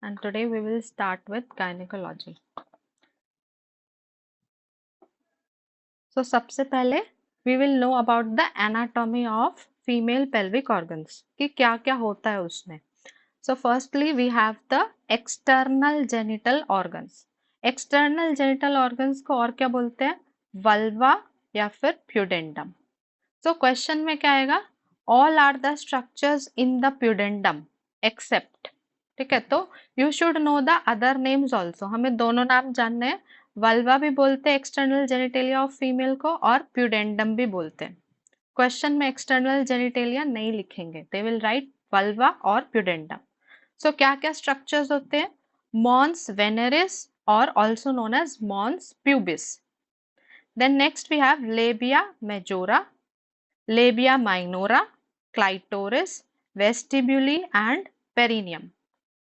and today we will start with gynecology. So सबसे पहले we will know about the anatomy of female pelvic organs कि क्या क्या होता है उसमें. So firstly we have the external genital organs. External genital organs को और क्या बोलते हैं? Vulva या फिर pudendum. So question में क्या आएगा? All are the structures in the pudendum except. ठीक है, तो you should know the other names also. हमें दोनों नाम जानने हैं. वल्वा भी बोलते हैं एक्सटर्नल जेनिटेलिया ऑफ फीमेल को और प्यूडेंडम भी बोलते हैं. क्वेश्चन में एक्सटर्नल जेनिटेलिया नहीं लिखेंगे, दे विल राइट वल्वा और प्यूडेंडम. सो क्या क्या स्ट्रक्चर्स होते हैं? मॉन्स वेनेरिस और also known as mons pubis. Then next we have labia majora, labia minora, clitoris, vestibule and perineum.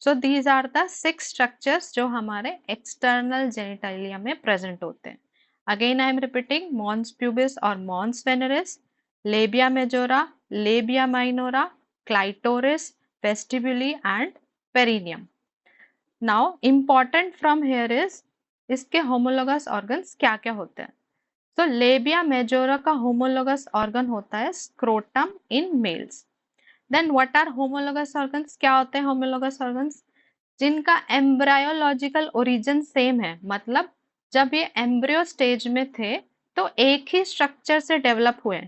So these are the 6 structures जो हमारे external genitalia में present होते हैं. Again I am repeating mons pubis और mons veneris, labia majora, labia minora, clitoris, vestibuli and perineum. Now important from here is इसके homologous organs क्या क्या होते हैं. So labia majora का homologous organ होता है scrotum in males. Then what are homologous organs? क्या होते हैं homologous organs? जिनका एम्ब्रायोलॉजिकल ओरिजिन सेम है, मतलब जब ये एम्ब्रियो स्टेज में थे तो एक ही स्ट्रक्चर से डेवलप हुए,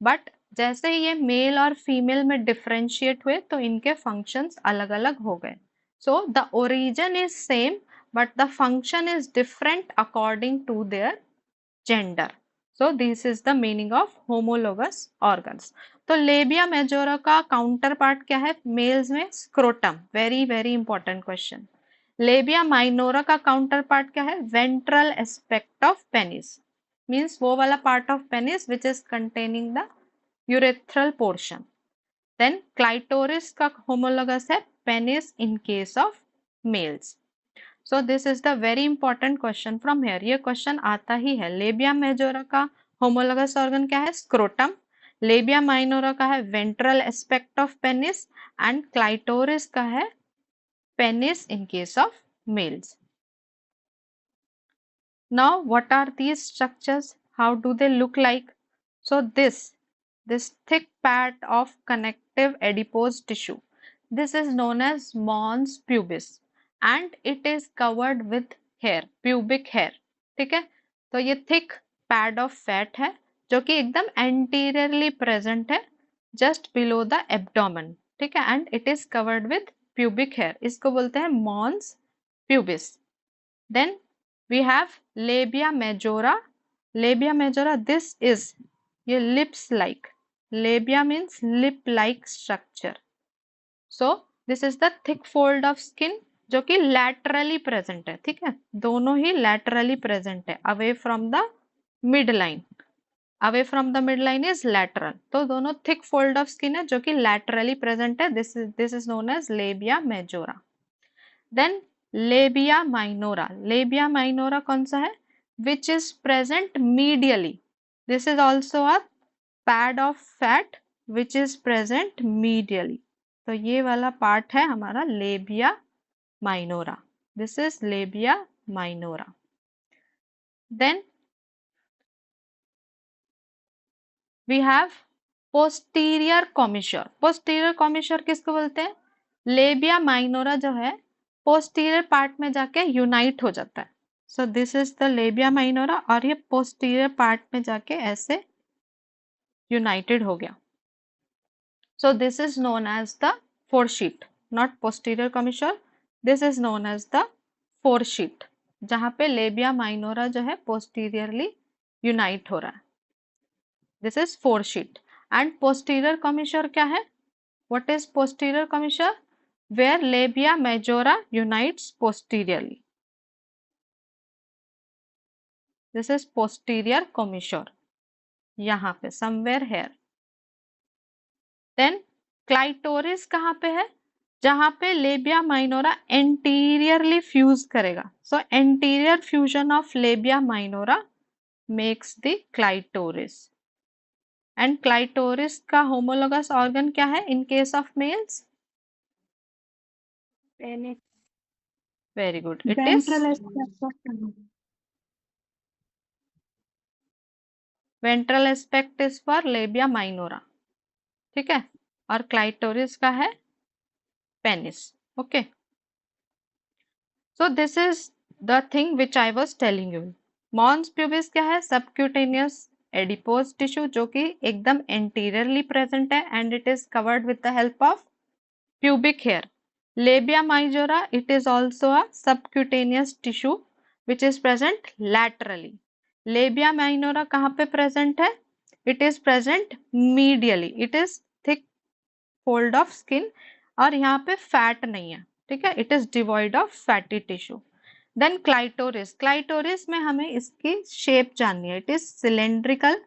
बट जैसे ये मेल और फीमेल में डिफरेंशिएट हुए तो इनके फंक्शंस अलग अलग हो गए. So the origin is same but the function is different according to their gender. So this is the meaning of homologous organs. तो लेबिया मेजोरा का काउंटर पार्ट क्या है मेल्स में? Scrotum. Very very important question. Labia minora का counter part क्या है? Ventral aspect of penis. Means वो वाला part of penis which is containing the urethral portion. Then clitoris का होमोलोगस है penis in case of mails. So this is the very important question from here. ये question आता ही है. लेबिया majora का homologous organ क्या है? स्क्रोटम. लेबिया माइनोरा का है ventral aspect of penis and clitoris का है penis in case of mails. Now what are these structures? How do they look like? So this thick pad of connective adipose tissue, this is known as mons pubis and it is covered with hair, pubic hair. ठीक है, तो ये thick pad of fat है जो कि एकदम anteriorly present है just below the abdomen. ठीक है, and it is covered with pubic hair. इसको बोलते हैं mons pubis. Then we have labia majora. Labia majora, this is ये lips like. Labia means lip like structure. So this is the thick fold of skin जो कि laterally present है. ठीक है, दोनों ही laterally present है, away from the midline. Away from the midline is lateral. तो दोनों thick fold of skin है जो कि laterally present है. This is known as labia majora. Then labia minora. Labia minora कौन सा है? Which is present medially. This is also a pad of fat which is present medially. तो ये वाला पार्ट है हमारा labia minora. This is labia minora. Then we have posterior commissure. Posterior commissure किसको बोलते हैं? लेबिया माइनोरा जो है पोस्टीरियर पार्ट में जाके यूनाइट हो जाता है. So this is the labia minora और ये पोस्टीरियर पार्ट में जाके ऐसे यूनाइटेड हो गया. So this is known as the fourchette, not posterior commissure. This is known as the fourchette जहां पे लेबिया माइनोरा जो है पोस्टीरियरली यूनाइट हो रहा है. This is fourchette. And posterior commissure क्या है? What is posterior commissure? where labia majora unites posteriorly. This is posterior commissure. यहाँ पे somewhere here. Then clitoris कहाँ पे है? जहाँ पे labia minora anteriorly fuse करेगा. So anterior fusion of labia minora makes the clitoris. And clitoris का homologous organ क्या है in case of males? Penis. Very good, it is Ventral aspect of tongue. Ventral aspect is for labia minora, ठीक है, और clitoris का है penis. Okay, so this is the thing which I was telling you. Mons pubis क्या है? Subcutaneous adipose tissue जो कि एकदम एंटीरियरली प्रेजेंट है and it is covered with the help of pubic hair. Labia majora, it is also a subcutaneous tissue which is present laterally. Labia minora कहाँ पे present है? It is present medially. It is thick fold of skin और यहाँ पे fat नहीं है, ठीक है? It is devoid of fatty tissue. Then clitoris. Clitoris में हमें इसकी shape जाननी है. It is cylindrical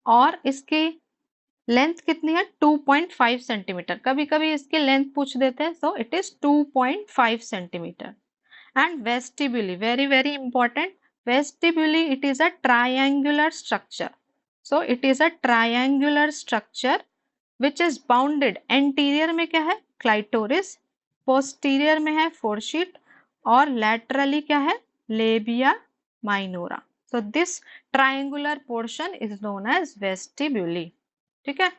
और इसकी लेंथ कितनी है? 2.5 सेंटीमीटर। कभी कभी इसकी लेंथ पूछ देते हैं, so it is 2.5 centimetre. And vestibule, very very important, vestibule it is a triangular structure. So it is a triangular structure which is bounded, anterior में क्या है? क्लाइटोरिस, पोस्टीरियर में है फोरशीट और लैटरली क्या है? Labia minora. So this triangular portion is known as vestibule, ठीक है।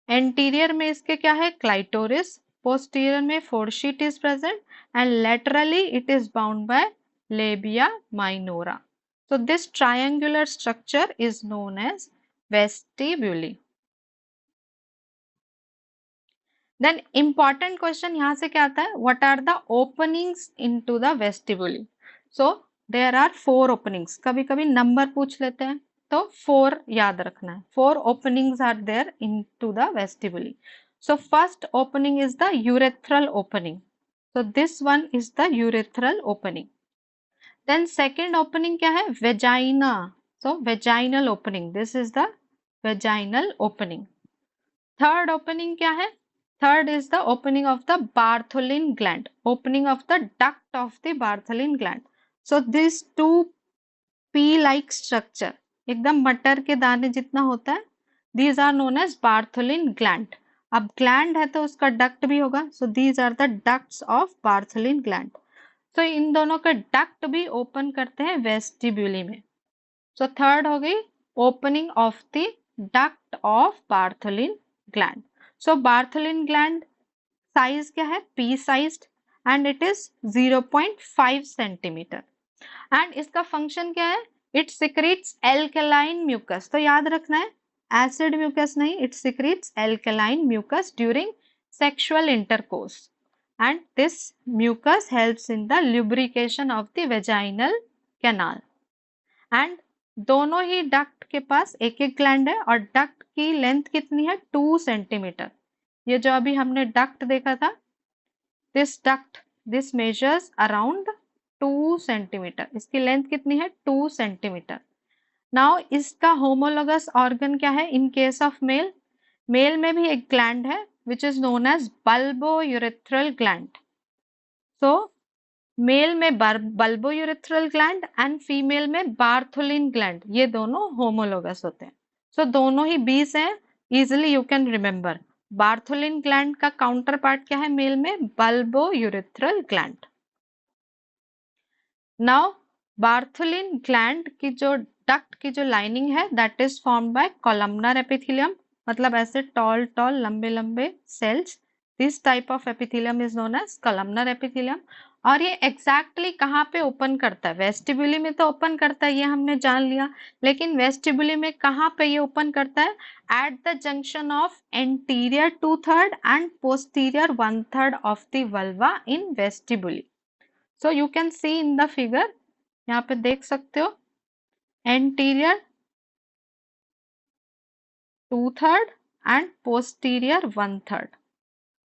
एंटीरियर में इसके क्या है? क्लाइटोरिस, पोस्टीरियर में fourchette is present and laterally it is bound by labia minora. So this triangular structure is known as vestibule. Then important question यहाँ से क्या आता है? What are the openings into the vestibule? So there are 4 openings. कभी कभी number पूछ लेते हैं तो 4 याद रखना है. 4 openings are there into the vestibule. So first opening is the urethral opening. So this one is the urethral opening. Then second opening क्या है? Vagina. So vaginal opening. This is the vaginal opening. Third opening क्या है? Third is the opening of the Bartholin gland. Opening of the duct of the Bartholin gland. So these two pea-like structure, एकदम मटर के दाने जितना होता है, these are known as Bartholin gland. अब gland है तो उसका duct भी होगा. So these are the ducts of Bartholin gland. So इन दोनों का duct भी open करते हैं vestibule में. So third हो गई opening of the duct of Bartholin gland. So Bartholin gland size क्या है? Pea sized and it is 0.5 centimeter. And इसका function क्या है? It secretes alkaline mucus. तो याद रखना है acid mucus नहीं, it secretes alkaline mucus during sexual intercourse. And this mucus helps in the lubrication of the vaginal canal. And दोनों ही duct के पास एक एक ग्लैंड है और डक्ट की लेंथ कितनी है? 2 सेंटीमीटर। ये जो अभी हमने डक्ट देखा था, this duct, this measures around 2 centimetre. इसकी लेंथ कितनी है? 2 सेंटीमीटर। नाउ इसका होमोलोगस ऑर्गन क्या है in case of male? Male में भी एक ग्लैंड है which is known as bulbourethral gland. So male में बल्बोयूरेथ्रल ग्लैंड एंड फीमेल में बार्थोलिन ग्लैंड, ये दोनों होमोलोगस होते हैं। सो दोनों ही बीस हैं, easily you can remember. Bartholin gland का काउंटर पार्ट क्या है मेल में? Bulbourethral gland. Now Bartholin gland की जो डक्ट की जो लाइनिंग है that is formed by columnar epithelium, मतलब ऐसे टॉल टॉल लंबे लंबे cells. This type of epithelium is known as columnar epithelium. और ये एग्जैक्टली कहाँ पे ओपन करता है? वेस्टिब्यूली में तो ओपन करता है, ये हमने जान लिया, लेकिन वेस्टिब्यूली में कहाँ पे ये ओपन करता है? At the junction of anterior 2/3 and posterior 1/3 of the vulva in vestibule. So you can see in the figure, यहाँ पे देख सकते हो एंटीरियर 2/3 एंड पोस्टीरियर 1/3।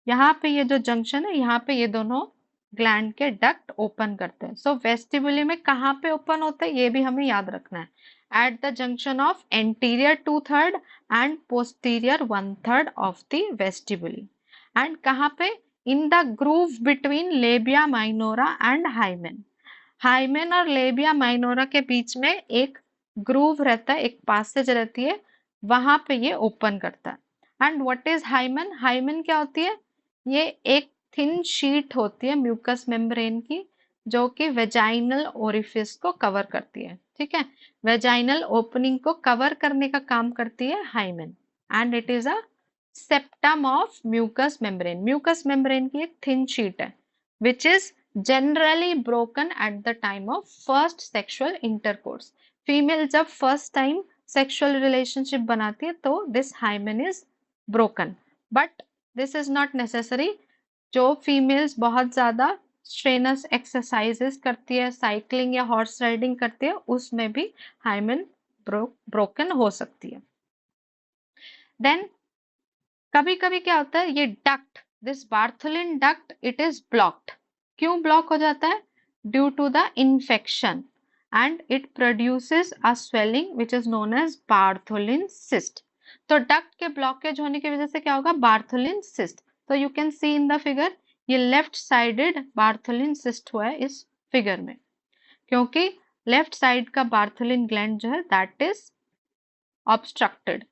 यहाँ पे ये जो जंक्शन है, यहाँ पे ये दोनों ग्लैंड के डक्ट ओपन करते हैं। सो वेस्टिब्यूली में कहाँ पे ओपन होते हैं ये भी हमें याद रखना है। At the junction of anterior 2/3 and posterior 1/3 of the vestibule. And कहाँ पे? In the groove between labia minora and hymen. Hymen और लेबिया माइनोरा के बीच में एक ग्रूव रहता है, एक पैसेज रहती है, वहां पे ये ओपन करता है। And what is hymen? Hymen क्या होती है? ये एक थिन शीट होती है म्यूकस मेम्ब्रेन की, जो कि वेजाइनल ओरिफिस को कवर करती है। ठीक है, वेजाइनल ओपनिंग को कवर करने का काम करती है hymen, and it is a septum of mucous membrane. Mucous membrane की एक थिन शीट है which is generally broken at the time of first sexual intercourse. Female जब फर्स्ट टाइम सेक्सुअल रिलेशनशिप बनाती है तो this hymen is broken, but this is not necessary. जो females बहुत ज्यादा स्ट्रेनस एक्सरसाइजेस करती है, साइकिलिंग या हॉर्स राइडिंग करती है, उसमें भी हाइमेन ब्रोकन हो सकती है। देन कभी कभी क्या होता है, ये duct, this Bartholin duct, it is blocked. क्यों ब्लॉक हो जाता है? Due to the infection, and it produces a swelling which is known as Bartholin cyst. तो डक्ट के ब्लॉकेज होने की वजह से क्या होगा? Bartholin cyst. तो you can see in the figure, ये लेफ्ट साइडेड बार्थोलिन सिस्ट हुआ है इस फिगर में, क्योंकि लेफ्ट साइड का बार्थोलिन ग्लैंड जो है दैट इज ऑब्स्ट्रक्टेड।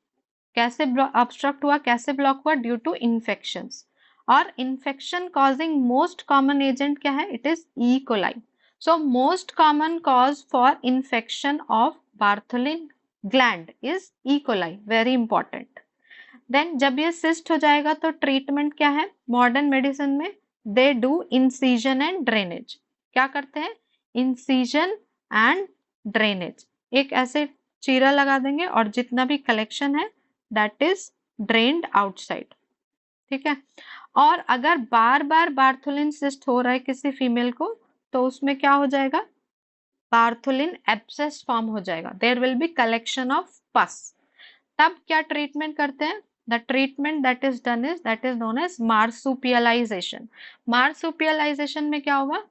कैसे ऑब्स्ट्रक्ट हुआ, कैसे ब्लॉक हुआ? Due to infections. और infection causing most common agent क्या है? It is E coli. So most common cause for infection of Bartholin gland is E coli, very important. Then जब ये cyst हो जाएगा तो ट्रीटमेंट क्या है मॉडर्न मेडिसिन में? They do incision and drainage. क्या करते हैं? Incision and drainage. एक ऐसे चीरा लगा देंगे और जितना भी कलेक्शन है दैट इज ड्रेन्ड आउटसाइड। ठीक है, और अगर बार बार बार्थोलिन सिस्ट हो रहा है किसी फीमेल को तो उसमें क्या हो जाएगा? बार्थोलिन एब्सेस फॉर्म हो जाएगा, there will be collection of pus. तब क्या ट्रीटमेंट करते हैं? The treatment that is done is that is known as marsupialisation. Marsupialisation में क्या होगा?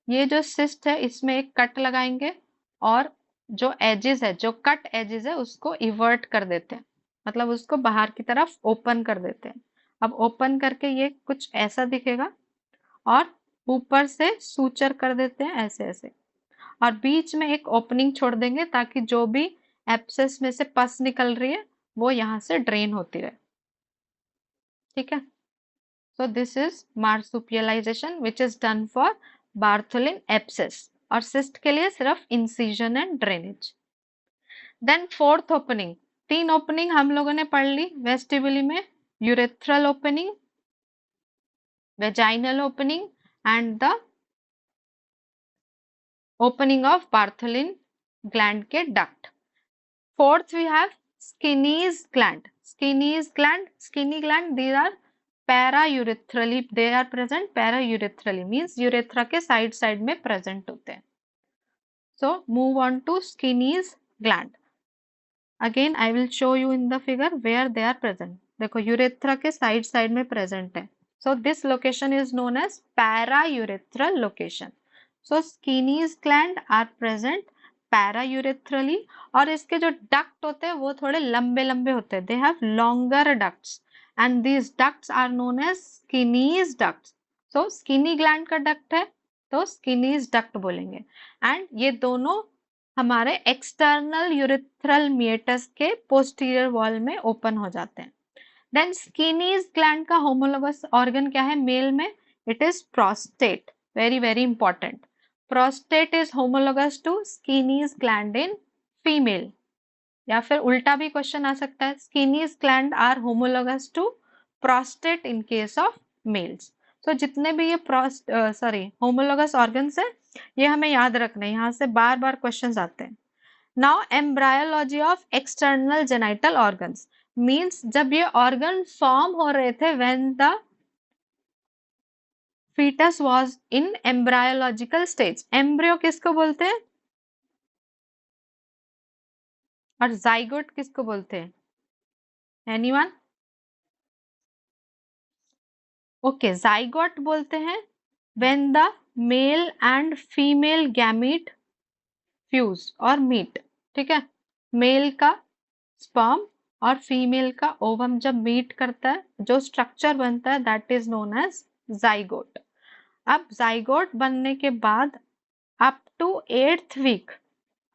ये जो सिस्ट है इसमें एक कट लगाएंगे और जो एजेस है, जो कट एजेस है उसको इवर्ट कर देते हैं, मतलब उसको बाहर की तरफ ओपन कर देते हैं। अब ओपन करके ये कुछ ऐसा दिखेगा और ऊपर से सूचर कर देते हैं ऐसे ऐसे, और बीच में एक ओपनिंग छोड़ देंगे ताकि जो भी एब्सेस में से पस निकल रही है वो यहाँ से ड्रेन होती रहे। ठीक है, so this is marsupialisation which is done for Bartholin abscess, और सिस्ट के लिए सिर्फ incision and drainage. Then fourth opening, तीन ओपनिंग हम लोगों ने पढ़ ली वेस्टिबुली में, urethral opening, vaginal opening and the opening of Bartholin gland के duct. Fourth, we have Skinny's gland. Skinny's gland, skinny gland, these are paraurethral, they are present paraurethral, means urethra के side में present होते हैं. So move on to Skinny's gland. Again I will show you in the figure where they are present. देखो urethra के side में present है. So this location is known as paraurethral location. So Skinny's gland are present पैरायूरेथ्रली, और इसके जो duct होते हैं वो थोड़े लंबे लंबे होते हैं, they have longer ducts and these ducts are known as Skene's ducts. So Skene gland का डक्ट है तो स्किनीज डक्ट बोलेंगे, एंड ये दोनों हमारे एक्सटर्नल यूरेथ्रल मिएटस के पोस्टीरियर वॉल में ओपन हो जाते हैं। देन स्किनीज ग्लैंड का होमोलोगस ऑर्गन क्या है मेल में? It is prostate, very very important. Prostate is homologous to Skene's gland in female, या फिर उल्टा भी क्वेश्चन आ सकता है, Skene's gland are homologous to prostate in case of males. तो जितने भी ये होमोलोगस ऑर्गन्स है ये हमें याद रखना है, यहाँ से बार बार क्वेश्चन आते हैं। Now embryology of external genital organs means जब ये ऑर्गन फॉर्म हो रहे थे when the fetus was in embryological stage. Embryo किसको बोलते हैं और जाइगोट किसको बोलते हैं? एनीवन? ओके, जाइगोट बोलते हैं when the male and female gamete fuse और meet। ठीक है, मेल का स्पर्म और फीमेल का ओवम जब मीट करता है जो स्ट्रक्चर बनता है that is known as zygote. अब जाइगोट बनने के बाद up to 8th week,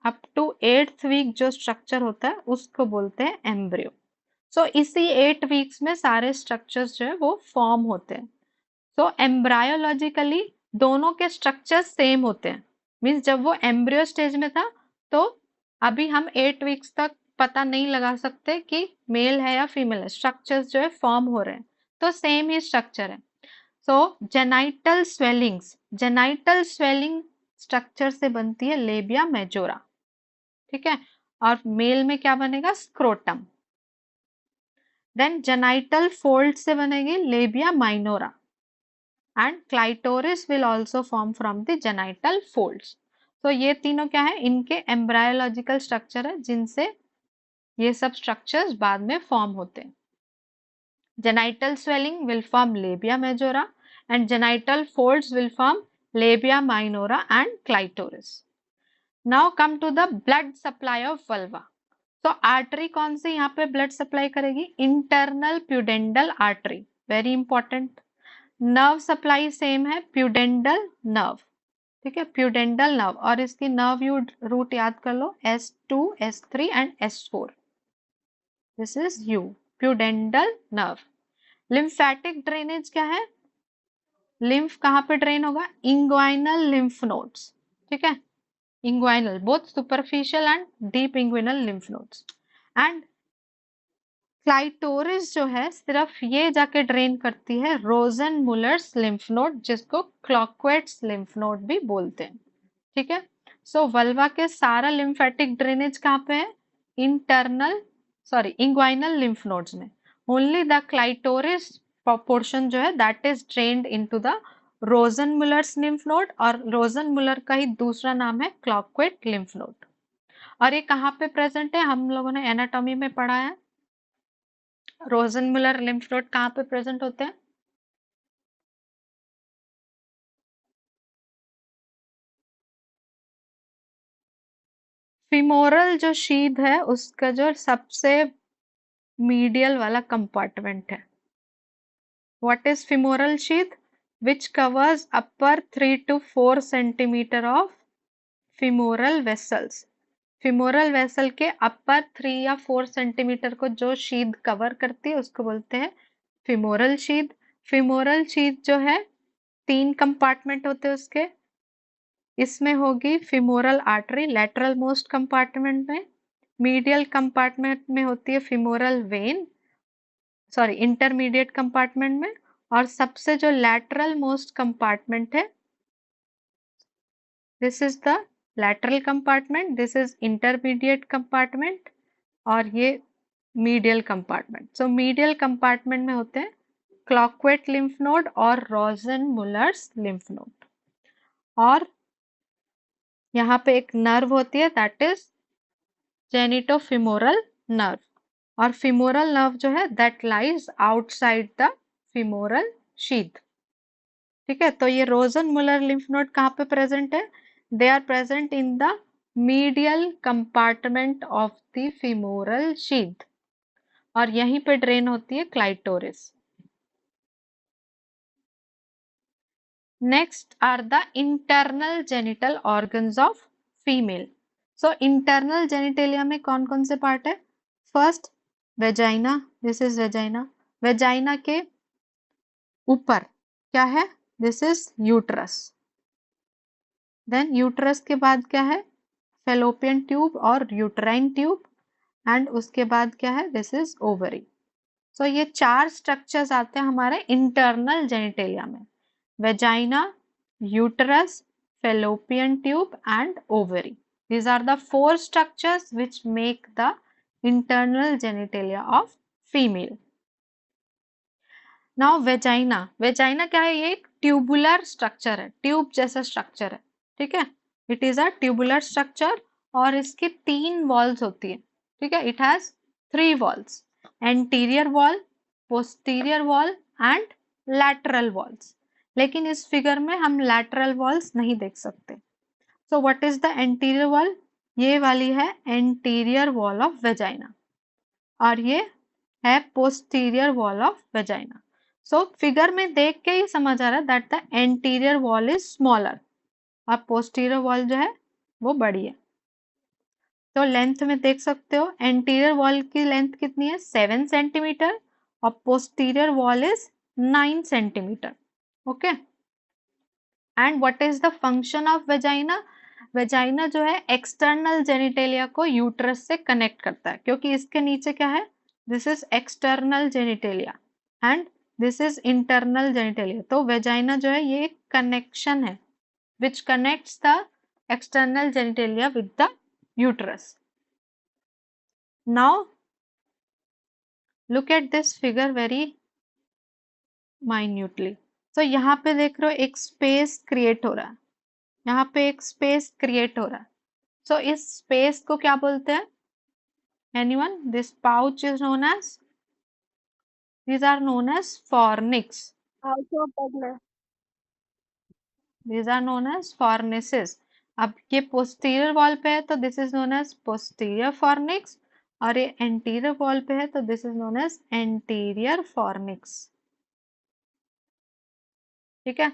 up to 8th week जो स्ट्रक्चर होता है उसको बोलते हैं एम्ब्रियो। सो इसी 8 वीक्स में सारे स्ट्रक्चर्स जो है वो फॉर्म होते हैं। सो एम्ब्रायोलॉजिकली दोनों के स्ट्रक्चर सेम होते हैं। मीन्स जब वो एम्ब्रियो स्टेज में था तो अभी हम 8 वीक्स तक पता नहीं लगा सकते कि मेल है या फीमेल है, स्ट्रक्चर्स जो है फॉर्म हो रहे हैं, तो सेम ही स्ट्रक्चर है। सो जेनाइटल स्वेलिंग स्ट्रक्चर से बनती है लेबिया मेजोरा, ठीक है। और मेल में क्या बनेगा, स्क्रोटम। देन जेनाइटल फोल्ड से बनेगी लेबिया minora and clitoris will also form from the genital folds. तो ये तीनों क्या है, इनके एम्ब्रायोलॉजिकल स्ट्रक्चर है जिनसे ये सब स्ट्रक्चर्स बाद में फॉर्म होते हैं। Genital swelling will form labia majora and genital folds will form labia minora and clitoris. Now come to the blood supply of vulva. तो आर्टरी कौन सी यहाँ पे ब्लड सप्लाई करेगी, internal pudendal artery, very important. Nerve supply same है, pudendal nerve, ठीक है, pudendal nerve, और इसकी नर्व रूट याद कर लो, S2, S3 and S4, this is you, pudendal nerve. Lymphatic drainage क्या है, लिम्फ कहाँ पे ड्रेन होगा, इंग्वाइनल लिम्फ नोड्स, ठीक है, inguinal, both superficial and deep inguinal lymph nodes. And clitoris जो है सिर्फ ये जाके ड्रेन करती है रोजन मुलर्स लिम्फ नोड, जिसको क्लॉकवेट्स लिम्फ नोड भी बोलते हैं, ठीक है। सो वल्वा के सारा लिम्फेटिक ड्रेनेज कहाँ पे है, इंटरनल इंग्वाइनल लिम्फ नोड्स में। ओनली द क्लाइटोरिस पोर्शन जो है that is drained into the Rosenmuller's lymph node, और रोजन मुलर का ही दूसरा नाम है क्लॉकवेट लिम्फ नोड। और ये कहाँ पे प्रेजेंट है, हम लोगों ने एनाटॉमी में पढ़ा है, रोजन मुलर लिम्फ नोड कहाँ पे प्रेजेंट होते हैं, फिमोरल जो शीथ है उसका जो सबसे मीडियल वाला कंपार्टमेंट है। What is femoral sheath, which covers upper 3 to 4 centimetre of femoral vessels. Femoral vessel के अपर 3 या 4 सेंटीमीटर को जो शीथ कवर करती है उसको बोलते हैं फिमोरल शीथ। फिमोरल शीथ जो है 3 कंपार्टमेंट होते हैं उसके, इसमें होगी femoral artery lateral most compartment में, मीडियल कंपार्टमेंट में होती है फिमोरल वेन, इंटरमीडिएट कंपार्टमेंट में, और सबसे जो लैटरल मोस्ट कंपार्टमेंट है, this is the lateral compartment, this is intermediate compartment, और ये मीडियल कंपार्टमेंट। सो मीडियल कंपार्टमेंट में होते हैं क्लॉकवेट लिम्फ नोड और रोजन मुलर्स लिम्फ नोड, और यहाँ पे एक नर्व होती है दैट इज जेनिटोफिमोरल नर्व, और फिमोरल नर्व जो है that lies outside the femoral sheath, ठीक है। तो ये रोजन मुलर लिम्फ नोड कहाँ पे प्रेजेंट है, they are present in the medial compartment of the femoral sheath, और यहीं पे ड्रेन होती है clitoris. Next are the internal genital organs of female. So internal genitalia में कौन कौन से पार्ट है, first vagina, this is vagina, vagina के ऊपर क्या है, this is uterus, then uterus के बाद क्या है, फेलोपियन ट्यूब और यूट्राइन ट्यूब, एंड उसके बाद क्या है, दिस इज ओवरी। सो ये 4 स्ट्रक्चर्स आते हैं हमारे इंटरनल जेनिटेलिया में, vagina, uterus, fallopian tube and ovary. These are the 4 structures which make the internal genitalia of female. Now vagina, vagina क्या है, ये एक ट्यूबुलर स्ट्रक्चर है, ट्यूब जैसा स्ट्रक्चर है, ठीक है, it is a tubular structure, और इसकी 3 वॉल्स होती है, ठीक है, it has 3 walls, anterior wall, posterior wall and lateral walls, लेकिन इस फिगर में हम लैटरल वॉल्स नहीं देख सकते। So what is the anterior wall, ये वाली है एंटीरियर वॉल ऑफ वेजाइना, और ये है posterior wall of vagina. So figure में देख के ही समझ आ रहा है that the anterior wall is smaller, और पोस्टीरियर वॉल जो है वो बड़ी है। तो लेंथ में देख सकते हो एंटीरियर वॉल की लेंथ कितनी है, 7 सेंटीमीटर, और posterior wall is 9 centimetre, okay. And what is the function of vagina? Vagina जो है एक्सटर्नल जेनिटेलिया को यूट्रस से कनेक्ट करता है, क्योंकि इसके नीचे क्या है, this is external genitalia and this is internal genitalia. तो वेजाइना जो है ये एक कनेक्शन है which connects the external genitalia with the uterus. Now look at this figure very minutely. So यहाँ पे देख रहे हो एक स्पेस क्रिएट हो रहा है, यहाँ पे एक स्पेस क्रिएट हो रहा है। So इस स्पेस को क्या बोलते हैं? Anyone? This pouch is known as, these are known as fornix. These are known as fornices. अब ये पोस्टीरियर वॉल पे है तो this is known as posterior fornix, और ये एंटीरियर वॉल पे है तो this is known as anterior fornix. ठीक है,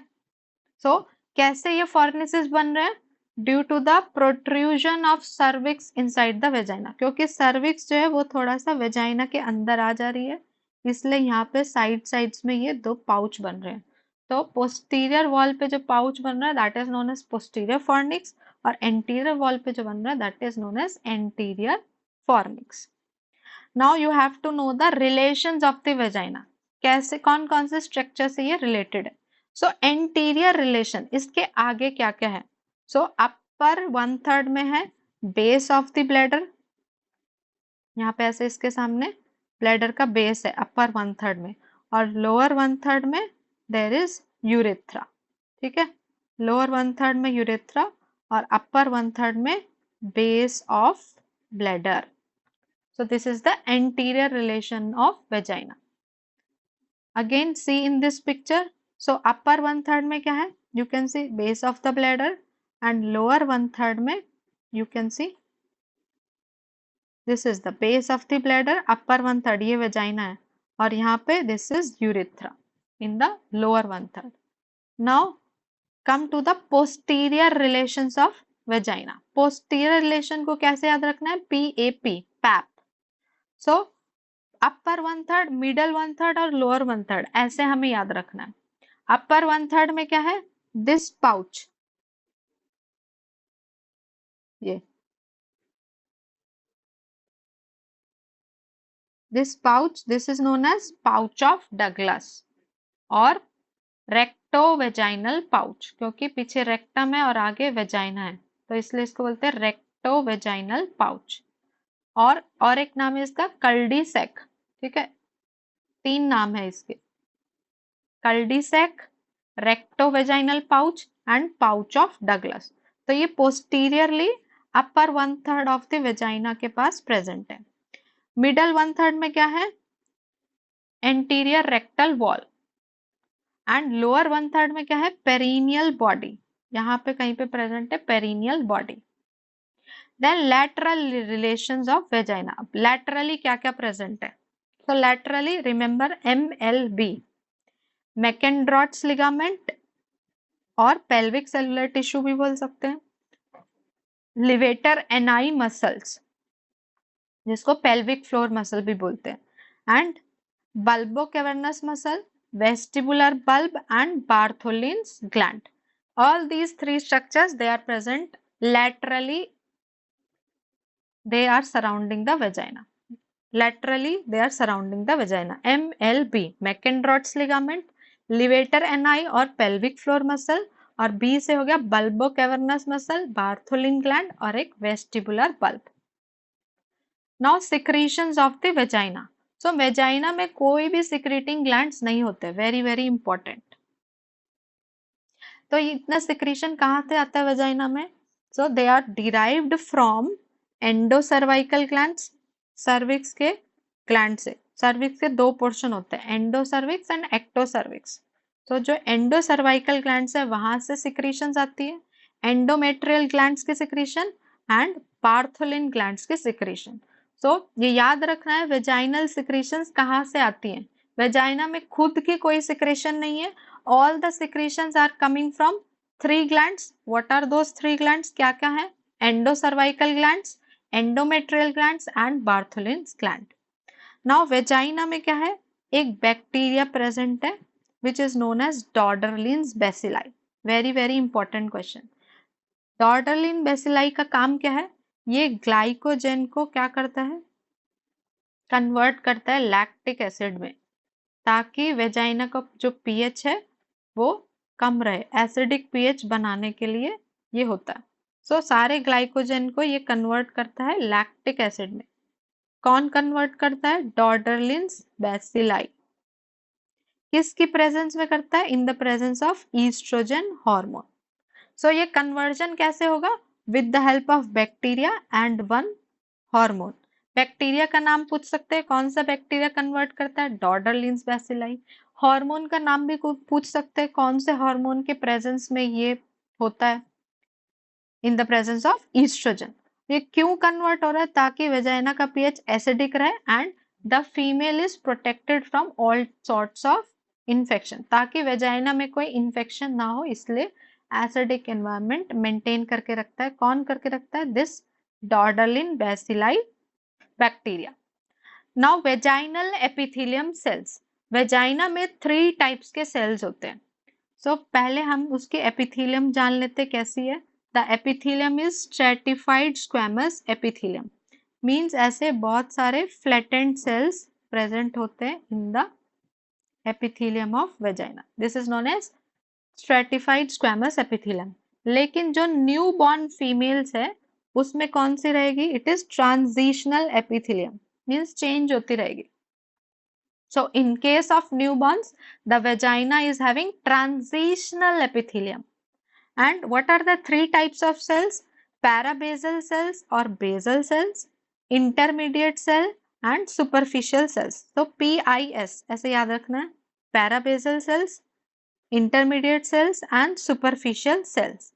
सो कैसे ये फॉर्निसेस बन रहे हैं? Due to the protrusion of cervix inside the vagina, क्योंकि सर्विक्स जो है वो थोड़ा सा वेजाइना के अंदर आ जा रही है, इसलिए यहाँ पे साइड्स में ये दो पाउच बन रहे हैं। तो पोस्टीरियर वॉल पे जो पाउच बन रहा है that is known as posterior fornix, और एंटीरियर वॉल पे जो बन रहा है that is known as anterior fornix. Now you have to know the relations of the vagina, कैसे कौन कौन से स्ट्रक्चर से ये रिलेटेड है। सो एंटीरियर रिलेशन, इसके आगे क्या क्या है? सो अपर 1/3 में है बेस ऑफ द ब्लैडर, यहाँ पे ऐसे इसके सामने ब्लैडर का बेस है अपर 1/3 में, और लोअर 1/3 में देयर इज यूरेथ्रा। ठीक है, लोअर 1/3 में यूरेथ्रा और अपर 1/3 में base of bladder. So this is the anterior relation of vagina. Again see in this picture. So upper 1/3 में क्या है? You can see base of the bladder, and lower 1/3 में you can see this is the base of the bladder. Upper 1/3 ये vagina है, और यहाँ पे this is urethra in the lower 1/3. Now come to the posterior relations of vagina. Posterior relation को कैसे याद रखना है? PAP, PAP. So अपर 1/3, मिडल 1/3 और लोअर 1/3 ऐसे हमें याद रखना है। अपर 1/3 में क्या है? दिस पाउच, ये this pouch, this is known as pouch of Douglas और रेक्टो वेजाइनल पाउच, क्योंकि पीछे रेक्टम है और आगे वेजाइना है तो इसलिए इसको बोलते हैं रेक्टो वेजाइनल पाउच। और एक नाम है इसका कल्डीसेक। ठीक है, 3 नाम है इसके, cul de sac, recto vaginal pouch and pouch of Douglas. तो ये posteriorly upper 1/3 of the vagina के पास प्रेजेंट है। मिडल 1/3 में क्या है? Anterior rectal wall, and lower 1/3 में क्या है? पेरिनियल बॉडी, यहाँ पे कहीं पे प्रेजेंट है perineal body. Then lateral relations of vagina, laterally क्या क्या प्रेजेंट है? तो laterally remember MLB, Mackenrodt's ligament, और पेल्विक सेलुलर टिश्यू भी बोल सकते हैं, लिवेटर एनाई मसल्स जिसको पेल्विक फ्लोर मसल भी बोलते हैं, and bulbo cavernous muscle, vestibular bulb and Bartholin's gland. All these 3 structures they are present laterally, they are surrounding the vagina. Laterally they are surrounding the vagina. MLB, Mackenrodt's ligament, levator ani और pelvic floor muscle, और B से हो गया bulbo cavernous muscle, Bartholin gland और एक vestibular bulb. Now secretions of the vagina. So vagina में कोई भी सिक्रीटिंग ग्लैंड्स नहीं होते, वेरी वेरी इंपॉर्टेंट। तो इतना सिक्रीशन कहाँ से आता है वेजाइना में? So they are derived from endocervical glands, cervix के ग्लैंड से। सर्विक्स के 2 पोर्शन होते हैं, एंडोसर्विक्स एंड एक्टोसर्विक्स। तो जो एंडोसर्वाइकल ग्लैंड्स है वहां से सिक्रीशंस आती है, एंडोमेट्रियल ग्लैंड्स की सिक्रीशन एंड बार्थोलिन ग्लैंड्स की सिक्रीशन। सो ये याद रखना है वेजाइनल सिक्रीशंस कहाँ से आती हैं। वेजाइना में खुद की कोई सिक्रीशन नहीं है, all the secretions are coming from 3 glands. What are those 3 glands? क्या क्या है? Endocervical glands, endometrial glands and Bartholin's gland. Now vagina में क्या है? एक बैक्टीरिया प्रेजेंट है which is known as Dodderlin's bacilli. Very very important question. Doderlein bacilli का काम क्या है? ये ग्लाइकोजन को क्या करता है? कन्वर्ट करता है लैक्टिक एसिड में, ताकि वेजाइना का जो पीएच है वो कम रहे। एसिडिक पीएच बनाने के लिए ये होता है। सो सारे ग्लाइकोजन को ये कन्वर्ट करता है लैक्टिक एसिड में। कौन कन्वर्ट करता है? डॉर्डरलिन्स बेसिलाई। किसकी प्रेजेंस में करता है? In the presence of oestrogen hormone. सो ये कन्वर्जन कैसे होगा? With the help of bacteria and one hormone. Bacteria का नाम पूछ सकते हैं, कौन सा बैक्टीरिया कन्वर्ट करता है? डॉर्डरलिन्स बेसिलाई। हार्मोन का नाम भी पूछ सकते हैं, कौन से हार्मोन के प्रेजेंस में ये होता है? In the presence of oestrogen. ये क्यों कन्वर्ट हो रहा है? ताकि वेजाइना का पीएच एसिडिक रहे and the female is protected from all sorts of infection, ताकि वेजाइना में कोई इन्फेक्शन ना हो, इसलिए एसिडिक एनवायरनमेंट मेंटेन करके रखता है। कौन करके रखता है? This Doderlein bacilli bacteria. Now vaginal epithelium cells. Vagina में 3 टाइप्स के सेल्स होते हैं। सो पहले हम उसके एपिथेलियम जान लेते कैसी है। The epithelium is stratified squamous epithelium, means ऐसे बहुत सारे फ्लैटेंड सेल्स प्रेजेंट होते हैं in the epithelium of vagina. This is known as stratified squamous epithelium. लेकिन जो न्यू बॉर्न फीमेल्स है उसमें कौन सी रहेगी? It is transitional epithelium, means change होती रहेगी। So in case of newborns, the vagina is having transitional epithelium. And what are the 3 types of cells? Parabasal cells or basal cells, intermediate cell and superficial cells. So PIS ऐसे याद रखना है, parabasal cells, intermediate cells and superficial cells.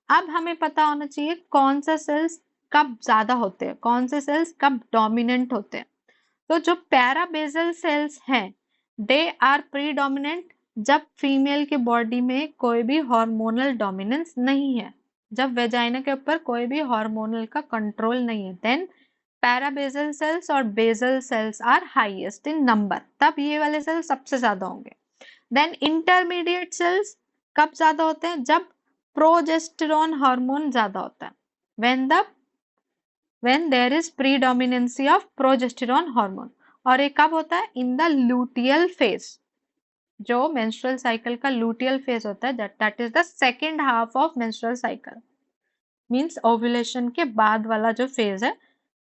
अब हमें पता होना चाहिए कौन सा सेल्स कब ज्यादा होते हैं, कौन से सेल्स कब डोमिनेंट होते हैं। तो जो पैराबेजल सेल्स हैं दे आर प्रीडोमिनेंट जब फीमेल के बॉडी में कोई भी हार्मोनल डोमिनेंस नहीं है, जब वेजाइना के ऊपर कोई भी हार्मोनल का कंट्रोल नहीं है, देन पैराबेजल सेल्स और basal cells are highest in number, तब ये वाले सेल्स सबसे ज्यादा होंगे। देन इंटरमीडिएट सेल्स कब ज्यादा होते हैं? जब प्रोजेस्टेरोन हार्मोन ज्यादा होता है, when there is predominancy of progesterone hormone। और ये कब होता है? इन द लूटियल फेज, जो मेंस्ट्रुअल साइकिल का लूटियल फेज होता है, that is the second half of menstrual cycle, means ovulation के बाद वाला जो फेज है,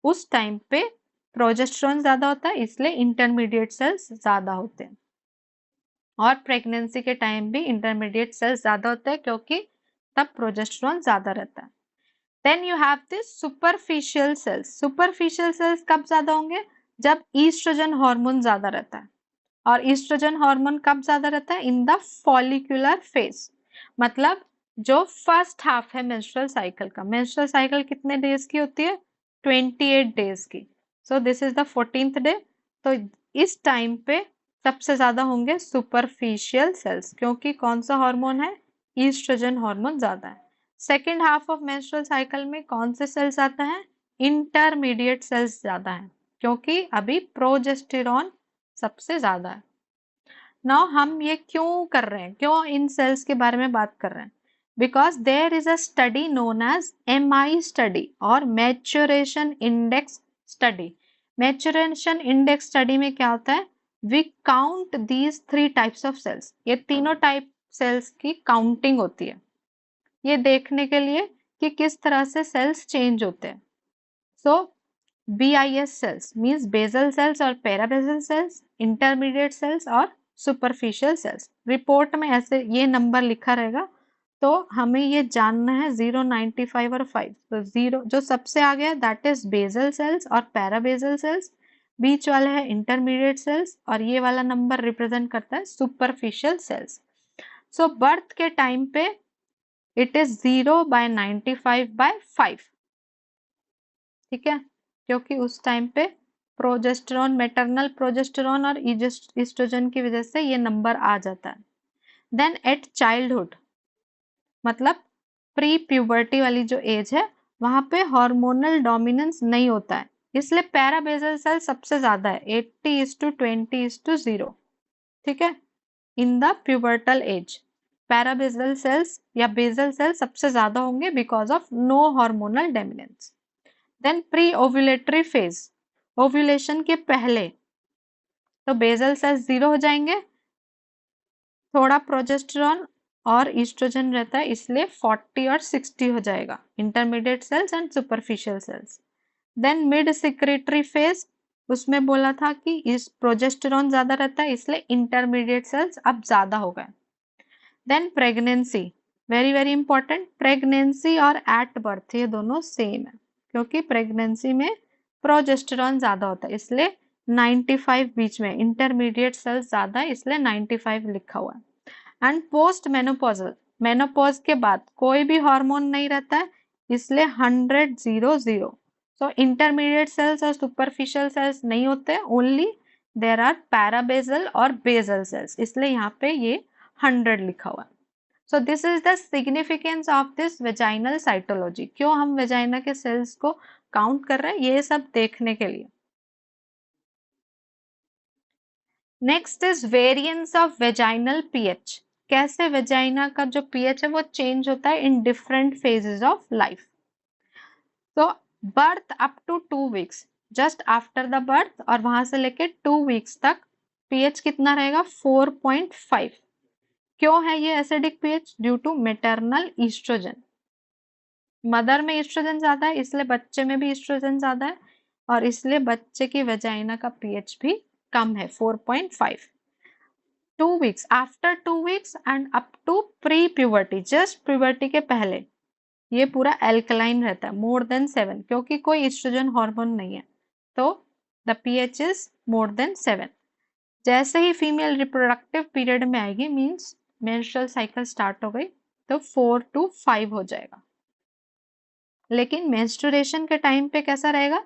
उस टाइम पे प्रोजेस्टेरोन ज्यादा होता है, इसलिए इंटरमीडिएट सेल्स ज्यादा होते हैं। और प्रेगनेंसी के टाइम भी इंटरमीडिएट सेल्स ज्यादा होते हैं, क्योंकि तब प्रोजेस्टेरोन ज्यादा रहता है। Then you have this superficial cells. Superficial cells कब ज्यादा होंगे? जब ईस्ट्रोजन हार्मोन ज्यादा रहता है। और ईस्ट्रोजन हार्मोन कब ज्यादा रहता है? इन द फॉलिकुलर फेज, मतलब जो फर्स्ट हाफ है मेंस्ट्रुअल साइकिल का। मेंस्ट्रुअल साइकिल कितने डेज की होती है? 28 डेज की। सो this is the 14th day. तो इस टाइम पे सबसे ज्यादा होंगे सुपरफिशियल सेल्स, क्योंकि कौन सा हार्मोन है? ईस्ट्रोजन हार्मोन ज्यादा है। Second half of menstrual cycle में कौन से सेल्स आते हैं? इंटरमीडिएट सेल्स ज्यादा है, क्योंकि अभी प्रोजेस्टेरॉन सबसे ज्यादा है। नाउ हम ये क्यों कर रहे हैं, क्यों इन सेल्स के बारे में बात कर रहे हैं? Because there is a study known as MI study और maturation index study. Maturation index study में क्या होता है? We count these 3 types of cells. ये तीनों टाइप सेल्स की काउंटिंग होती है, ये देखने के लिए कि किस तरह से सेल्स चेंज होते हैं। So BIS cells means basal cells और पैराबेसल सेल्स, इंटरमीडिएट सेल्स और सुपरफिशियल सेल्स। रिपोर्ट में ऐसे ये नंबर लिखा रहेगा, तो हमें ये जानना है 0, 95 और 5। तो 0 जो सबसे आगे है दैट इज बेसल सेल्स और पैराबेसल सेल्स, बीच वाला है इंटरमीडिएट सेल्स, और ये वाला नंबर रिप्रेजेंट करता है सुपरफिशियल सेल्स। सो बर्थ के टाइम पे इट इज 0/95/5, ठीक है, क्योंकि उस टाइम पे प्रोजेस्टेरॉन, मैटरनल प्रोजेस्टेरॉन और ईस्ट्रोजन की वजह से ये नंबर आ जाता है। देन एट चाइल्डहुड, मतलब प्री प्यूबर्टी वाली जो एज है, वहां पे हार्मोनल डोमिनेंस नहीं होता है, इसलिए पैराबेसल सेल सबसे ज्यादा है, 80:20:0, ठीक है, in the pubertal age. Parabasal cells या बेसल सेल्स सबसे ज्यादा होंगे because of no hormonal dominance. Then pre ovulatory phase, ovulation के पहले तो बेसल सेल्स 0 हो जाएंगे, थोड़ा प्रोजेस्टेरॉन और ईस्ट्रोजन रहता है इसलिए 40 और 60 हो जाएगा, intermediate cells and superficial cells. Then mid secretory phase, उसमें बोला था कि इस प्रोजेस्टेरॉन ज्यादा रहता है इसलिए इंटरमीडिएट सेल्स अब ज्यादा हो गए। Then pregnancy, very very important, pregnancy और एट बर्थ ये दोनों सेम है क्योंकि प्रेगनेंसी में प्रोजेस्टेरॉन ज्यादा होता है इसलिए 95 बीच में, इंटरमीडिएट सेल्स ज्यादा है इसलिए 95 लिखा हुआ है। एंड पोस्ट मेनोपॉजल, मेनोपॉज के बाद कोई भी हार्मोन नहीं रहता है इसलिए 100 0 0। सो इंटरमीडिएट सेल्स और सुपरफिशियल सेल्स नहीं होते, ओनली देर आर पैराबेसल और बेसल सेल्स, इसलिए यहाँ पे ये 100 लिखा हुआ है। So this is the significance of this vaginal cytology. क्यों हम वेजाइना के सेल्स को काउंट कर रहे हैं, ये सब देखने के लिए। Next is variance of vaginal pH, कैसे वेजाइना का जो पीएच है वो चेंज होता है in different phases of life. तो birth up to 2 weeks, just after the birth और वहां से लेके 2 वीक्स तक पीएच कितना रहेगा 4.5। क्यों है ये acidic pH? Due to maternal oestrogen, mother में ईस्ट्रोजन ज्यादा है इसलिए बच्चे में भी ईस्ट्रोजन ज्यादा है और इसलिए बच्चे की वेजाइना का पीएच भी कम है 4.5। 2 weeks, after 2 weeks and up to pre puberty, just puberty के पहले ये पूरा एल्कलाइन रहता है, मोर देन 7, क्योंकि कोई ईस्ट्रोजन हार्मोन नहीं है तो the pH is more than 7। जैसे ही फीमेल रिप्रोडक्टिव पीरियड में आएगी, मींस मेंस्ट्रुअल साइकिल स्टार्ट हो गई, तो 4 to 5 हो जाएगा। लेकिन मेंस्ट्रुएशन के टाइम पे कैसा रहेगा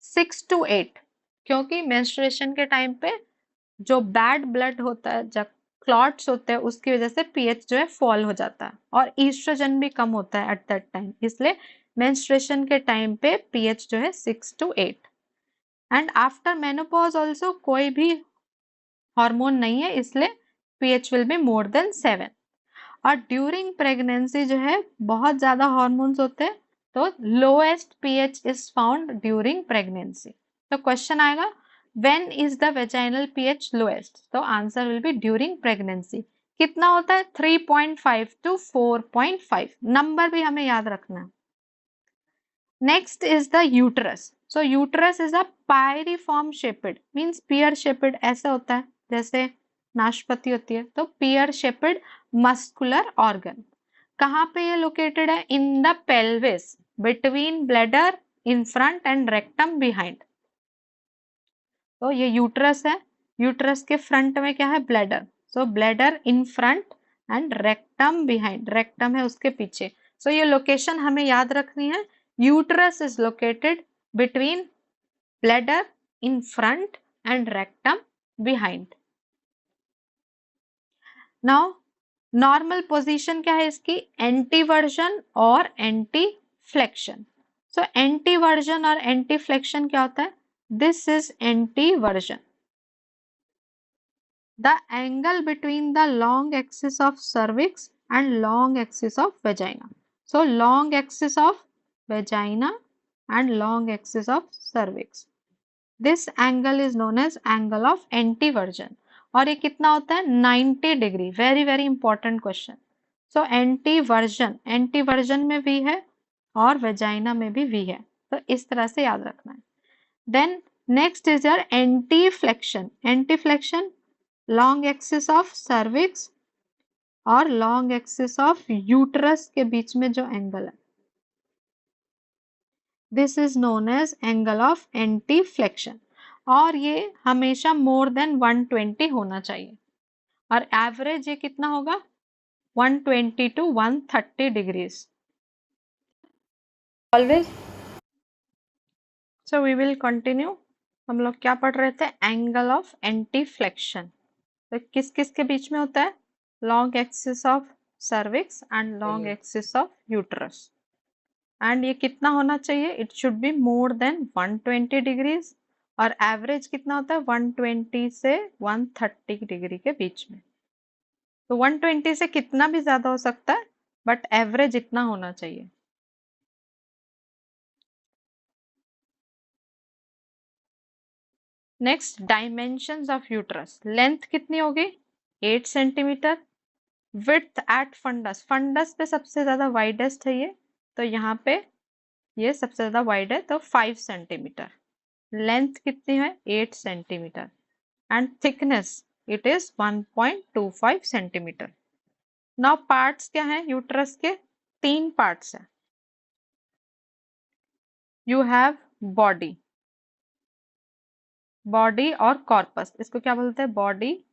6 to 8, क्योंकि मेंस्ट्रुएशन के टाइम पे जो बैड ब्लड होता है, जब क्लॉट्स होते हैं उसकी वजह से पीएच जो है फॉल हो जाता है और ईस्ट्रोजन भी कम होता है एट दैट टाइम, इसलिए मेंस्ट्रुएशन के टाइम पे पीएच जो है 6 to 8। And after menopause also कोई भी हार्मोन नहीं है इसलिए pH will be more then 7। और ड्यूरिंग प्रेगनेंसी जो है बहुत ज्यादा हार्मोन्स होते हैं तो lowest pH is found during pregnancy. तो क्वेश्चन आएगा when is the vaginal pH lowest, तो answer will be during pregnancy. कितना होता है 3.5 to 4.5, नंबर भी हमें याद रखना है। Next is the uterus. So uterus is a pyriform shaped, means pear shaped ऐसे होता है जैसे नाशपाती होती है, तो पियर शेपेड मस्कुलर ऑर्गन। कहाँ पे ये लोकेटेड है? In the pelvis, between bladder in front end rectum behind. तो ये यूट्रस है, यूट्रस के फ्रंट में क्या है? Bladder. So bladder in front end rectum behind, rectum है उसके पीछे। सो ये लोकेशन हमें याद रखनी है, uterus is located between bladder in front end rectum behind. Now normal position क्या है इसकी? एंटीवर्जन और एंटी फ्लेक्शन। सो एंटीवर्जन और एंटी फ्लेक्शन क्या होता है? This is एंटीवर्जन, the angle between the long axis of cervix and long axis of vagina. So long axis of vagina and long axis of cervix, this angle is known as angle of antiversion। और ये कितना होता है? 90 degree. Very very important question. So anteversion, anteversion में भी है और vagina में भी है, तो इस तरह से याद रखना है। Then next is your anteflexion. Anteflexion long axis of cervix और लॉन्ग एक्सिस ऑफ यूट्रस के बीच में जो एंगल है, this is known as angle of anteflexion. और ये हमेशा मोर देन 120 होना चाहिए और एवरेज ये कितना होगा? 120 to 130 degrees always. So we will continue. हम लोग क्या पढ़ रहे थे? Angle of anteflexion. तो किस किस के बीच में होता है? Long axis of cervix and long axis of uterus. And ये कितना होना चाहिए? It should be more than 120 degrees और एवरेज कितना होता है? 120 से 130 डिग्री के बीच में। तो 120 से कितना भी ज्यादा हो सकता है, बट एवरेज इतना होना चाहिए। Next, dimensions of uterus. Length कितनी होगी? 8 centimetre. Width at fundus, fundus पे सबसे ज्यादा वाइडेस्ट है ये, तो यहाँ पे ये सबसे ज्यादा वाइड है, तो 5 सेंटीमीटर। लेंथ कितनी है? 8 centimetre. And thickness it is 1.25 centimetre. Now parts क्या है यूट्रस के? 3 पार्ट्स है। यू हैव बॉडी, बॉडी और कॉर्पस, इसको क्या बोलते हैं? बॉडी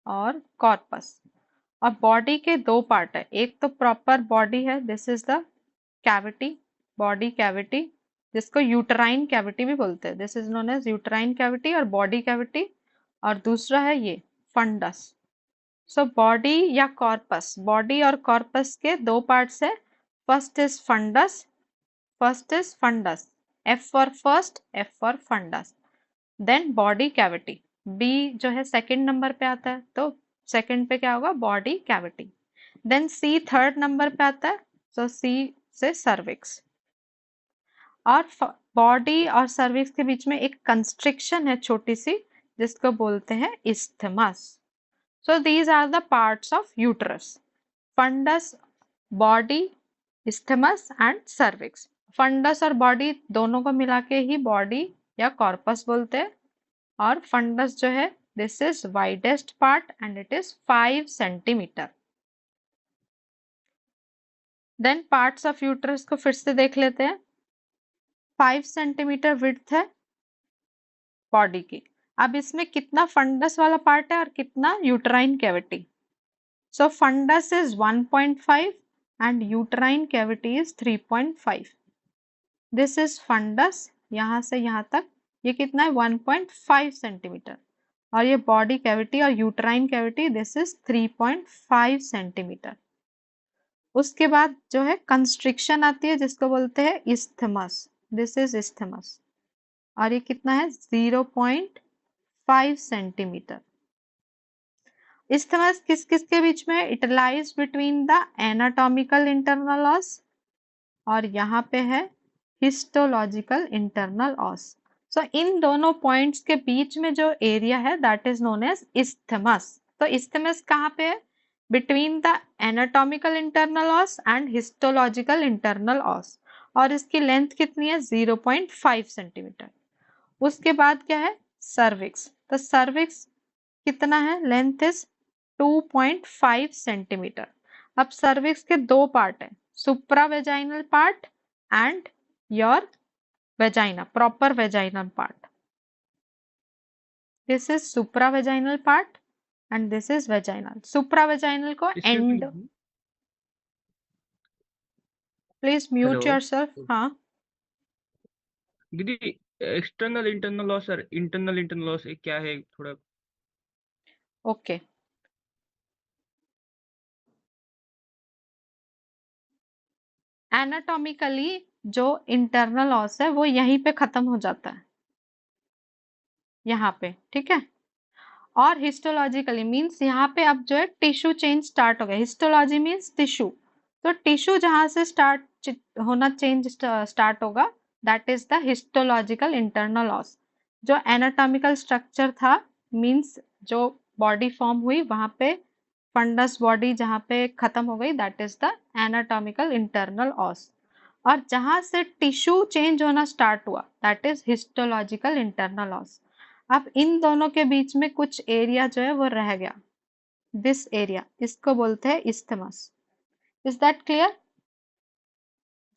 और कॉर्पस। और बॉडी के 2 पार्ट है, एक तो प्रॉपर बॉडी है, this is the cavity, body cavity, जिसको यूटराइन कैविटी भी बोलते हैं, this is known as uterine cavity और बॉडी कैविटी। और दूसरा है ये फंडस। सो बॉडी या कॉर्पस, बॉडी और कॉर्पस के 2 पार्ट्स है। First is fundus, first is fundus, F for first, F for fundus. Then body cavity, B जो है सेकंड नंबर पे आता है, तो सेकंड पे क्या होगा? Body cavity. देन सी थर्ड नंबर पे आता है, सो सी से सर्विक्स। और बॉडी और सर्विक्स के बीच में एक कंस्ट्रिक्शन है छोटी सी, जिसको बोलते हैं isthmus. So these are the parts of uterus: fundus, body, isthmus and cervix. Fundus और बॉडी दोनों को मिला के ही बॉडी या कॉर्पस बोलते हैं। और फंडस जो है, this is widest part and it is 5 centimetre. Then parts of uterus को फिर से देख लेते हैं। 5 सेंटीमीटर विड्थ है बॉडी की। अब इसमें कितना फंडस वाला पार्ट है और कितना uterine cavity? So fundus is 1.5 and uterine cavity is 3.5। This is fundus, यहां से यहां तक ये कितना है? 1.5 सेंटीमीटर। और ये बॉडी कैविटी और uterine cavity, this is 3.5 centimetre. उसके बाद जो है कंस्ट्रिक्शन आती है, जिसको बोलते हैं इस्थमस, दिस इज इस्थमस। और ये कितना है? 0.5 सेंटीमीटर। इस्थमस किस किस के बीच में? It lies between the anatomical internal os, और यहाँ पे है हिस्टोलॉजिकल इंटरनल ऑस। सो इन दोनों पॉइंट्स के बीच में जो एरिया है, that is known as isthmus. तो इस्थमस कहाँ पे है? Between the anatomical internal os and histological internal os. और इसकी लेंथ कितनी है? 0.5 सेंटीमीटर। उसके बाद क्या है? सर्विक्स। तो सर्विक्स कितना है? Length is 2.5 centimetre. अब सर्विक्स के 2 पार्ट है, supravaginal part and your vagina, proper vaginal part. This is supravaginal part and this is vaginal. Supravaginal को and, please mute hello yourself. हाँ, दीदी, एक्सटर्नल इंटरनल लॉस और internal internal os क्या है थोड़ा? ओके। एनाटॉमिकली जो internal os है वो यहीं पे खत्म हो जाता है, यहाँ पे, ठीक है। और हिस्टोलॉजिकली मीन्स यहाँ पे अब जो है टिश्यू चेंज स्टार्ट हो गया। हिस्टोलॉजी मीन्स टिश्यू, तो टिश्यू जहां से स्टार्ट होना, चेंज स्टार्ट होगा, that is the histological internal loss. जो एनाटॉमिकल स्ट्रक्चर था, मीन्स जो बॉडी फॉर्म हुई वहां पे, फंडस बॉडी जहां पे खत्म हो गई, that is the anatomical internal os. और जहां से टिश्यू चेंज होना स्टार्ट हुआ, that is histological internal loss. अब इन दोनों के बीच में कुछ एरिया जो है वो रह गया, दिस एरिया, इसको बोलते हैं इस्थमस। Is that clear?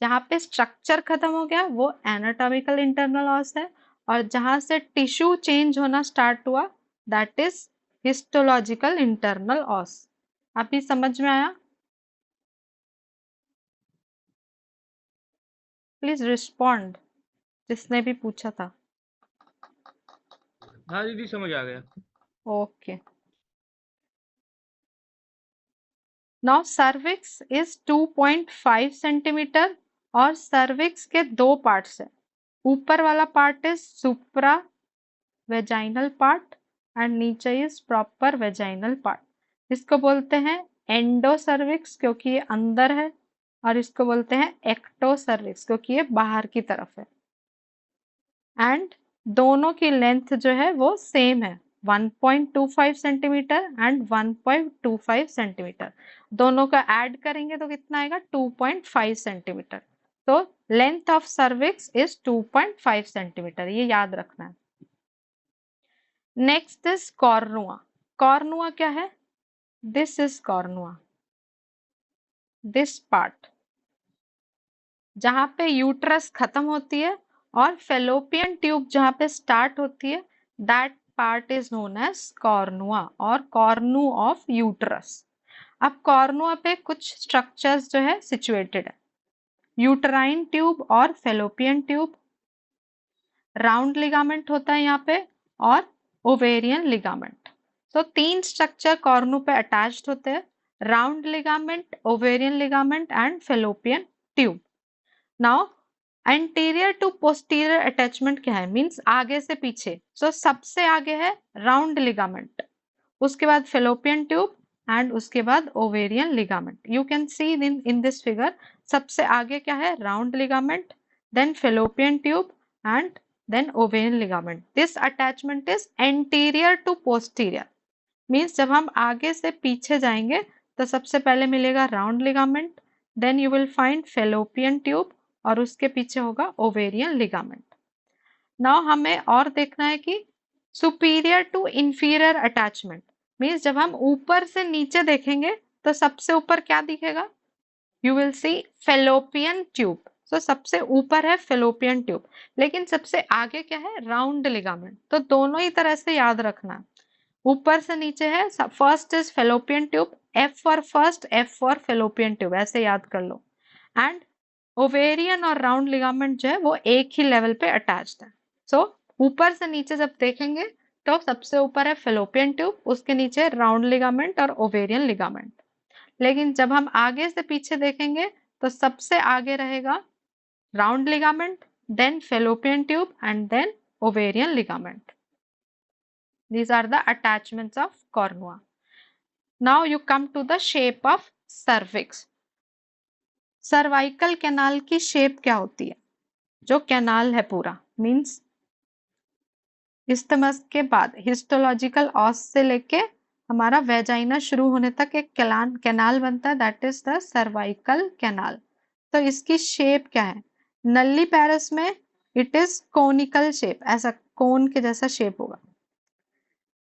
जहां पे स्ट्रक्चर खत्म हो गया वो एनाटॉमिकल इंटरनल लॉस है, और जहां से टिश्यू चेंज होना स्टार्ट हुआ, that is histological internal loss. अभी समझ में आया? प्लीज रिस्पॉन्ड, जिसने भी पूछा था। हाँ दीदी, समझ आ गया। Okay. Now cervix is 2.5 centimetre, और सर्विक्स के 2 पार्ट्स है। ऊपर वाला part is supra vaginal part and नीचे इज प्रॉपर वेजाइनल पार्ट। इसको बोलते हैं एंडोसर्विक्स क्योंकि ये अंदर है, और इसको बोलते हैं एक्टोसर्विक्स क्योंकि ये बाहर की तरफ है। एंड दोनों की लेंथ जो है वो सेम है, 1.25 सेंटीमीटर एंड 1.25 सेंटीमीटर। दोनों का ऐड करेंगे तो कितना आएगा, 2.5 सेंटीमीटर। तो length of cervix is 2.5 centimetre, ये याद रखना है। Next is कॉर्नुआ। कॉर्नुआ क्या है? दिस इज कॉर्नुआ, दिस पार्ट जहां पे यूट्रस खत्म होती है और फेलोपियन ट्यूब जहां पे स्टार्ट होती है, that part is known as cornua और कॉर्नु ऑफ यूट्रस। अब कॉर्नुआ पे कुछ स्ट्रक्चर्स जो है सिचुएटेड है, यूटराइन ट्यूब और फेलोपियन ट्यूब, राउंड लिगामेंट होता है यहाँ पे, और ओवेरियन लिगामेंट। तो तीन स्ट्रक्चर कॉर्नु पे अटैच्ड होते हैं, round ligament, ovarian ligament and fallopian tube. Now anterior to posterior attachment क्या है, मींस आगे से पीछे। सो सबसे आगे है राउंड लिगामेंट, उसके बाद फेलोपियन ट्यूब एंड उसके बाद ovarian ligament. You can see in this figure, सबसे आगे क्या है, round ligament, then fallopian tube and then ovarian ligament. This attachment is anterior to posterior, means जब हम आगे से पीछे जाएंगे तो सबसे पहले मिलेगा round ligament, then you will find fallopian tube और उसके पीछे होगा ओवेरियन लिगामेंट। नाउ हमें और देखना है कि superior to inferior attachment, means जब हम ऊपर से नीचे देखेंगे तो सबसे ऊपर क्या दिखेगा, you will see fallopian tube. सो सबसे ऊपर है फेलोपियन ट्यूब, लेकिन सबसे आगे क्या है, राउंड लिगामेंट। तो दोनों ही तरह से याद रखना, ऊपर से नीचे है, first is fallopian tube, F for first, F for fallopian tube, ऐसे याद कर लो। एंड ओवेरियन और राउंड लिगामेंट जो है वो एक ही लेवल पे अटैच्ड है। सो ऊपर से नीचे जब देखेंगे तो सबसे ऊपर है फेलोपियन ट्यूब, उसके नीचे राउंड लिगामेंट और ओवेरियन लिगामेंट। लेकिन जब हम आगे से पीछे देखेंगे तो सबसे आगे रहेगा round ligament, then fallopian tube and then ovarian ligament. These are the attachments of cornua. Now you come to the shape of cervix. Cervical canal की शेप क्या होती है, जो कैनाल है पूरा, मींस इस्थमस के बाद हिस्टोलॉजिकल ऑस से लेके हमारा वेजाइना शुरू होने तक एक कैनाल बनता है, that is the cervical canal. तो इसकी शेप क्या है, नल्ली पैरस में इट इज कोनिकल शेप, ऐसा कोन के जैसा शेप होगा,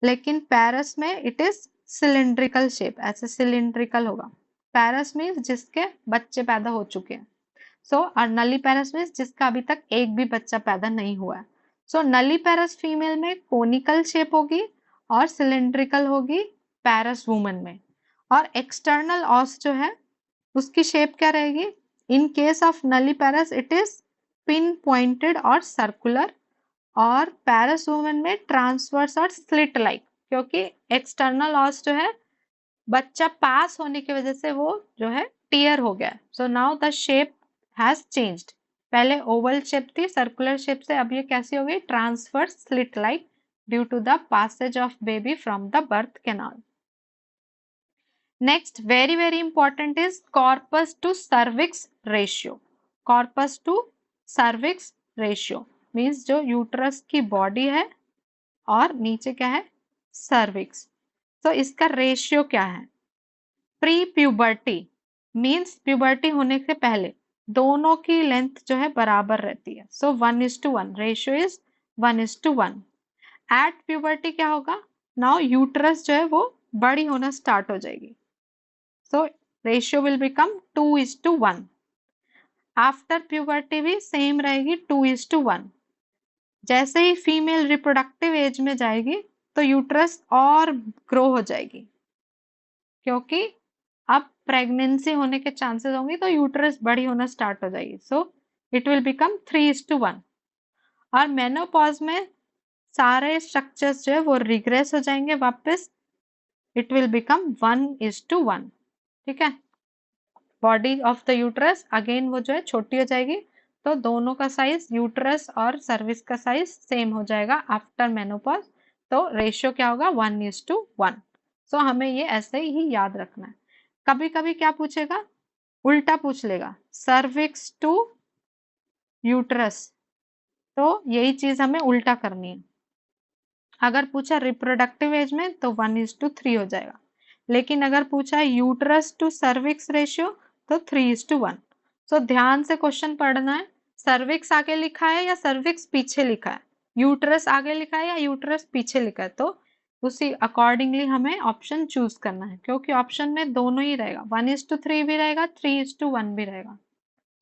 लेकिन पैरस में इट इज सिलिंड्रिकल शेप, ऐसे सिलिंड्रिकल होगा। पैरस मीन्स जिसके बच्चे पैदा हो चुके हैं, सो और नली पैरस मीन्स जिसका अभी तक एक भी बच्चा पैदा नहीं हुआ है। सो नली पैरस फीमेल में कोनिकल शेप होगी और सिलिंड्रिकल होगी पैरस वुमन में। और एक्सटर्नल ऑस जो है उसकी शेप क्या रहेगी, इन केस ऑफ नली पैरस इट इज पिन पॉइंटेड और सर्कुलर, और पैरस वुमन में ट्रांसवर्स और स्लिट लाइक, क्योंकि एक्सटर्नल ऑस जो है बच्चा पास होने की वजह से वो जो है टीयर हो गया। So now the shape has changed, पहले ओवल शेप थी सर्कुलर शेप से, अब ये कैसी हो गई, transverse slit like, due to the passage of baby from the birth canal. Next, very important is corpus to cervix ratio. Corpus to cervix ratio means जो uterus की body है और नीचे क्या है, सर्विक्स। तो इसका रेशियो क्या है, प्री प्यूबर्टी मीन्स प्यूबर्टी होने से पहले दोनों की लेंथ जो है बराबर रहती है। सो 1:1, रेशियो इज 1:1। एट प्यूबर्टी क्या होगा, नाउ यूट्रस जो है वो बड़ी होना स्टार्ट हो जाएगी, so ratio will become 2:1। After puberty भी सेम रहेगी, 2:1। जैसे ही फीमेल रिप्रोडक्टिव एज में जाएगी तो यूट्रस और ग्रो हो जाएगी, क्योंकि अब प्रेगनेंसी होने के चांसेस होंगे तो यूट्रस बड़ी होना स्टार्ट हो जाएगी। So it will become 3:1। और मेनोपॉज में सारे स्ट्रक्चर्स जो है वो रिग्रेस हो जाएंगे वापस, इट विल बिकम 1:1। ठीक है, body of the uterus again वो जो है छोटी हो जाएगी, तो दोनों का साइज यूट्रस और सर्विस का साइज सेम हो जाएगा आफ्टर मेनोपॉज। तो रेशियो क्या होगा, 1:1। सो हमें ये ऐसे ही याद रखना है। कभी कभी क्या पूछेगा, उल्टा पूछ लेगा, सर्विक्स टू यूट्रस, तो यही चीज हमें उल्टा करनी है। अगर पूछा रिप्रोडक्टिव एज में तो 1:3 हो जाएगा, लेकिन अगर पूछा यूट्रस टू सर्विक्स रेशियो तो 3:1। सो ध्यान से क्वेश्चन पढ़ना है, सर्विक्स आगे लिखा है या सर्विक्स पीछे लिखा है, यूट्रस आगे लिखा है या यूट्रस पीछे लिखा है, तो उसी अकॉर्डिंगली हमें ऑप्शन चूज करना है, क्योंकि ऑप्शन में दोनों ही रहेगा, 1:3 भी रहेगा, 3:1 भी रहेगा।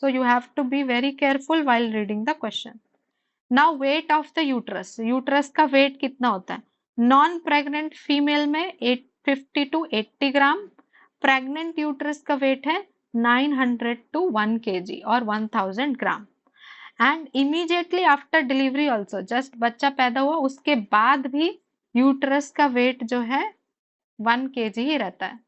So you have to be very careful while reading the question. Now weight of the uterus. Uterus का वेट कितना होता है? नॉन प्रेग्नेंट फीमेल में 850 to 80 ग्राम, प्रेग्नेंट यूट्रस का वेट है 900 to 1 kg और 1000 gram. And immediately after delivery also, just बच्चा पैदा हुआ उसके बाद भी यूट्रस का वेट जो है 1 kg ही रहता है।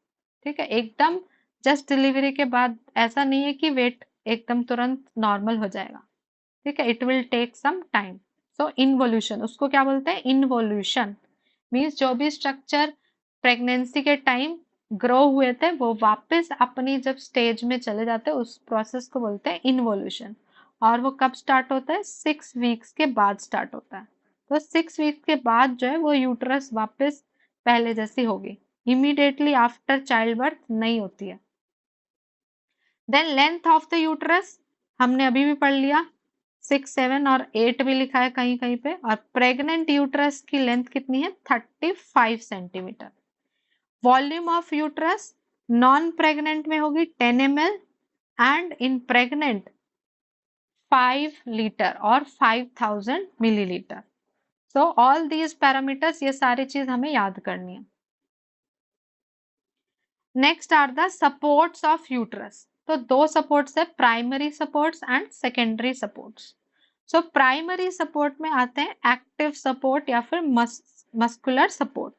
ठीक है, एकदम जस्ट डिलीवरी के बाद ऐसा नहीं है कि वेट एकदम तुरंत नॉर्मल हो जाएगा। ठीक है, it will take some time. So involution, उसको क्या बोलते हैं? इन्वोल्यूशन मीन्स जो भी स्ट्रक्चर प्रेगनेंसी के टाइम ग्रो हुए थे वो वापस अपनी जब स्टेज में चले जाते हैं उस प्रोसेस को बोलते हैं इन्वोल्यूशन। और वो कब स्टार्ट होता है? 6 वीक्स के बाद स्टार्ट होता है। तो 6 वीक्स के बाद जो है वो यूट्रस वापस पहले जैसी होगी, इमीडिएटली आफ्टर चाइल्ड बर्थ नहीं होती है। Then length of the uterus हमने अभी भी पढ़ लिया, 6, 7 और 8 भी लिखा है कहीं कहीं पे। और प्रेग्नेंट यूट्रस की लेंथ कितनी है? 35 centimetre. Volume of uterus non pregnant में होगी 10 ml and in pregnant 5 litre और 5000 millilitre. So all these parameters, ये सारी चीज हमें याद करनी है। Next are the supports of uterus. तो दो सपोर्ट्स है, primary supports and secondary supports. So primary support में आते हैं एक्टिव सपोर्ट या फिर मस्कुलर सपोर्ट।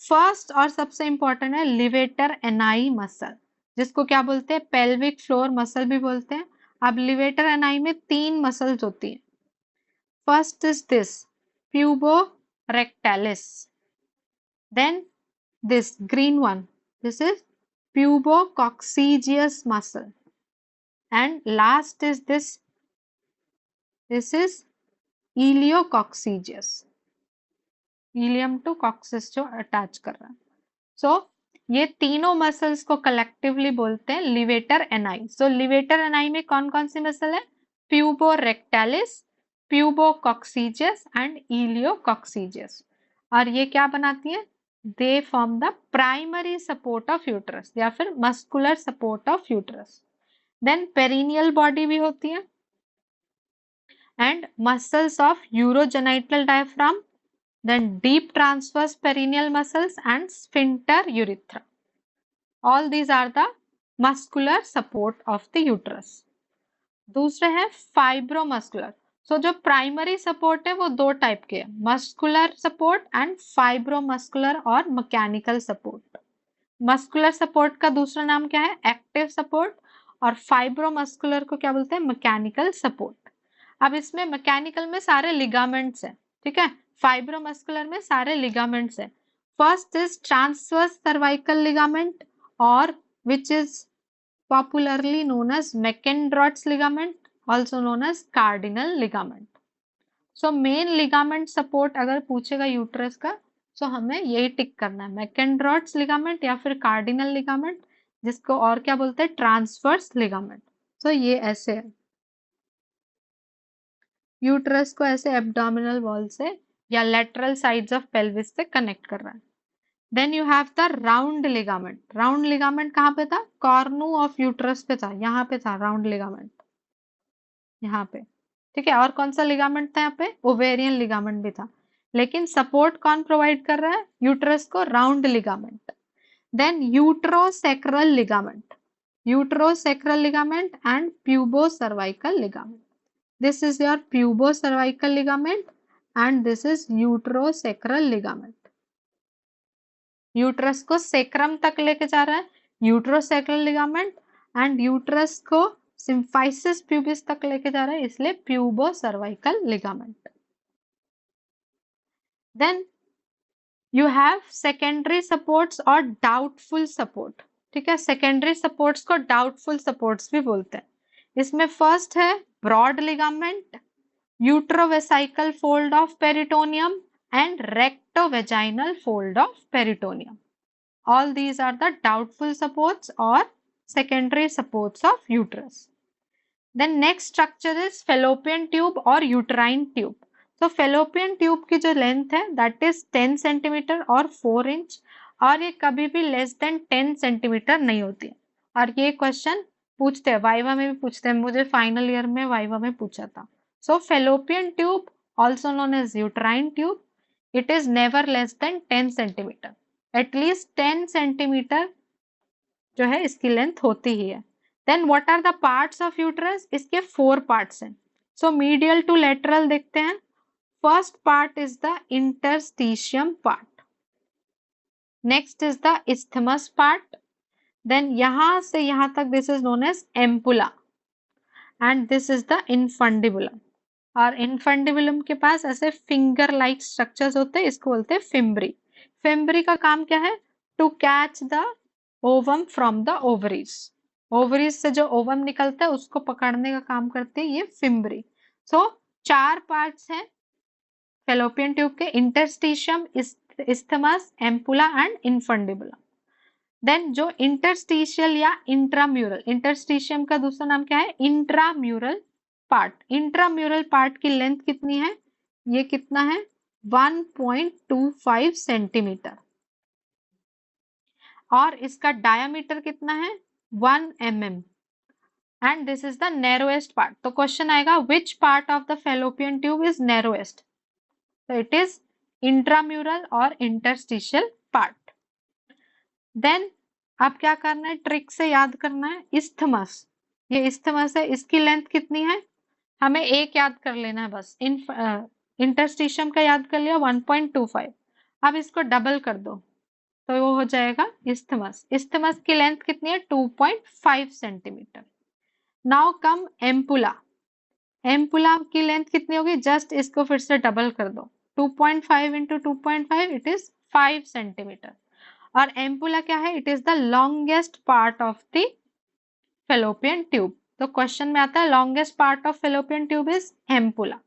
फर्स्ट और सबसे इंपॉर्टेंट है लिवेटर एनाई मसल, जिसको क्या बोलते हैं? पेल्विक फ्लोर मसल भी बोलते हैं। अब लिवेटर एनाई में 3 मसल्स होती हैं। First is this puborectalis, then this green one, this is pubococcygeus muscle, and last is this is iliococcygeus, ilium to coccyx जो अटैच कर रहा है। सो ये तीनों मसल्स को कलेक्टिवली बोलते हैं लिवेटर एनाई। सो लिवेटर एनाई में कौन कौन सी मसल है? Puborectalis, pubococcygeus and iliococcygeus. और ये क्या बनाती है? They form the primary support of uterus या फिर muscular support of uterus. Then perineal body भी होती है and muscles of urogenital diaphragm, then deep transverse perineal muscles and sphincter urethra. All these are the muscular support of the uterus. दूसरे है fibromuscular. सो जो primary support है वो दो type के हैं, मस्कुलर सपोर्ट एंड फाइब्रोमस्कुलर और मैकेनिकल सपोर्ट। मस्कुलर सपोर्ट का दूसरा नाम क्या है? Active support. और फाइब्रोमस्कुलर को क्या बोलते हैं? Mechanical support. अब इसमें मैकेनिकल में सारे लिगामेंट्स हैं, ठीक है, फाइब्रोमस्कुलर में सारे लिगामेंट्स हैं। First is transverse cervical ligament और which is popularly known as Mackenrodt's ligament, also known as cardinal ligament. So main ligament support अगर पूछेगा यूट्रस का, सो हमें यही टिक करना है, मैकेंड्रॉट्स लिगामेंट या फिर कार्डिनल लिगामेंट, जिसको और क्या बोलते हैं? Transverse ligament. सो ये ऐसे है, यूट्रस को ऐसे एब्डोमिनल वॉल से या लेटरल साइड्स ऑफ पेल्विस से कनेक्ट कर रहा है। Then you have the round ligament. Round ligament कहाँ पे था? कॉर्नू ऑफ यूट्रस पे था, यहाँ पे था राउंड लिगामेंट, यहाँ पे। ठीक है, और कौन सा लिगामेंट था यहाँ पे? ओवेरियन लिगामेंट भी था, लेकिन सपोर्ट कौन प्रोवाइड कर रहा है यूट्रस को? Round ligament. Then uterosacral ligament, uterosacral ligament and pubocervical ligament. This is your pubocervical ligament and this is uterosacral ligament. Uterus को सेक्रम तक लेके जा रहा है यूट्रोसेक्रल लिगामेंट एंड यूट्रस को सिम्फाइसिस प्यूबिस तक लेके जा रहा है, इसलिए pubocervical ligament. Then you have secondary supports और डाउटफुल सपोर्ट। ठीक है, सेकेंडरी सपोर्ट्स को डाउटफुल सपोर्ट्स भी बोलते हैं। इसमें फर्स्ट है broad ligament, uterovesical fold of peritoneum and rectovaginal fold of peritoneum. All these are the doubtful supports or secondary supports of uterus. Then next structure is fallopian tube or uterine tube. So fallopian tube की जो length है that is 10 centimeter और 4 inch, और ये कभी भी less than 10 centimeter नहीं होती है। और ये question पूछते हैं, वाइवा में भी पूछते हैं, मुझे फाइनल ईयर में वाइवा में पूछा था। So fallopian tube also known as uterine tube, it is never less than 10 centimeter. At least 10 centimetre जो है इसकी लेंथ होती ही है। Then what are the parts of uterus? इसके 4 पार्ट्स हैं। सो मीडियल टू लेटरल देखते हैं। First part is the interstitium part, next is the isthmus part, then यहां से यहां तक this is known as ampulla, and this is the infundibulum. और infundibulum के पास ऐसे फिंगर लाइक स्ट्रक्चर्स होते हैं, इसको बोलते हैं फिम्ब्री। फिम्ब्री का काम क्या है? To catch the ovum from the ovaries. Ovaries से जो ओवम निकलता है उसको पकड़ने का काम करती है ये फिम्ब्री। सो 4 पार्ट्स हैं फैलोपियन ट्यूब के, interstitium, isthmus, ampulla and infundibulum. Then जो इंटरस्टिशियल या इंट्राम्यूरल, इंटरस्टिशियम का दूसरा नाम क्या है? Intramural part. इंट्राम्यूरल पार्ट की लेंथ कितनी है? ये कितना है? 1.25 सेंटीमीटर, और इसका डायमीटर कितना है? 1 mm, and this is the narrowest part. तो क्वेश्चन आएगा which part of the Fallopian tube is narrowest? तो इट इज इंट्राम्यूरल और इंटरस्टिशियल पार्ट। देन अब क्या करना है? ट्रिक से याद करना है। इस्थमस, ये इस्थमस है, इसकी लेंथ कितनी है? हमें एक याद कर लेना है बस। इंटरस्टिशियम का याद कर लिया 1.25। अब इसको डबल कर दो तो वो हो जाएगा इस्थमस। इस्थमस की लेंथ कितनी है? 2.5 centimetre. Now come ampulla. Ampulla की लेंथ कितनी होगी? जस्ट इसको फिर से डबल कर दो, 2.5 इंटू 2.5 इट इज 5 सेंटीमीटर। और एम्पुला क्या है? It is the longest part of the Fallopian tube. तो क्वेश्चन में आता है longest part of Fallopian tube is ampulla.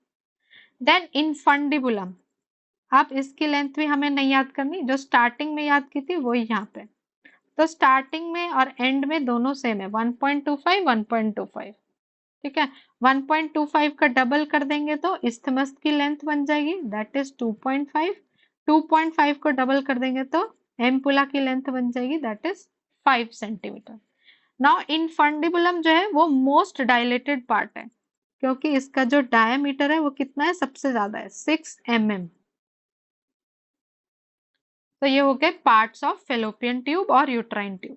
Then infundibulum, अब इसकी लेंथ भी हमें नहीं याद करनी, जो स्टार्टिंग में याद की थी वो यहाँ पे। तो स्टार्टिंग में और एंड में दोनों सेम है, 1.25 1.25। ठीक है, 1.25 का डबल कर देंगे तो इस्थमस की लेंथ बन जाएगी दैट इज 2.5। 2.5 को डबल कर देंगे तो एम्पुला की लेंथ बन जाएगी that is 5 centimetre. Now infundibulum जो है वो मोस्ट डायलेटेड पार्ट है, क्योंकि इसका जो डायमीटर है वो कितना है? सबसे ज्यादा है, 6 mm। तो ये हो गए पार्ट्स ऑफ फैलोपियन ट्यूब और uterine tube.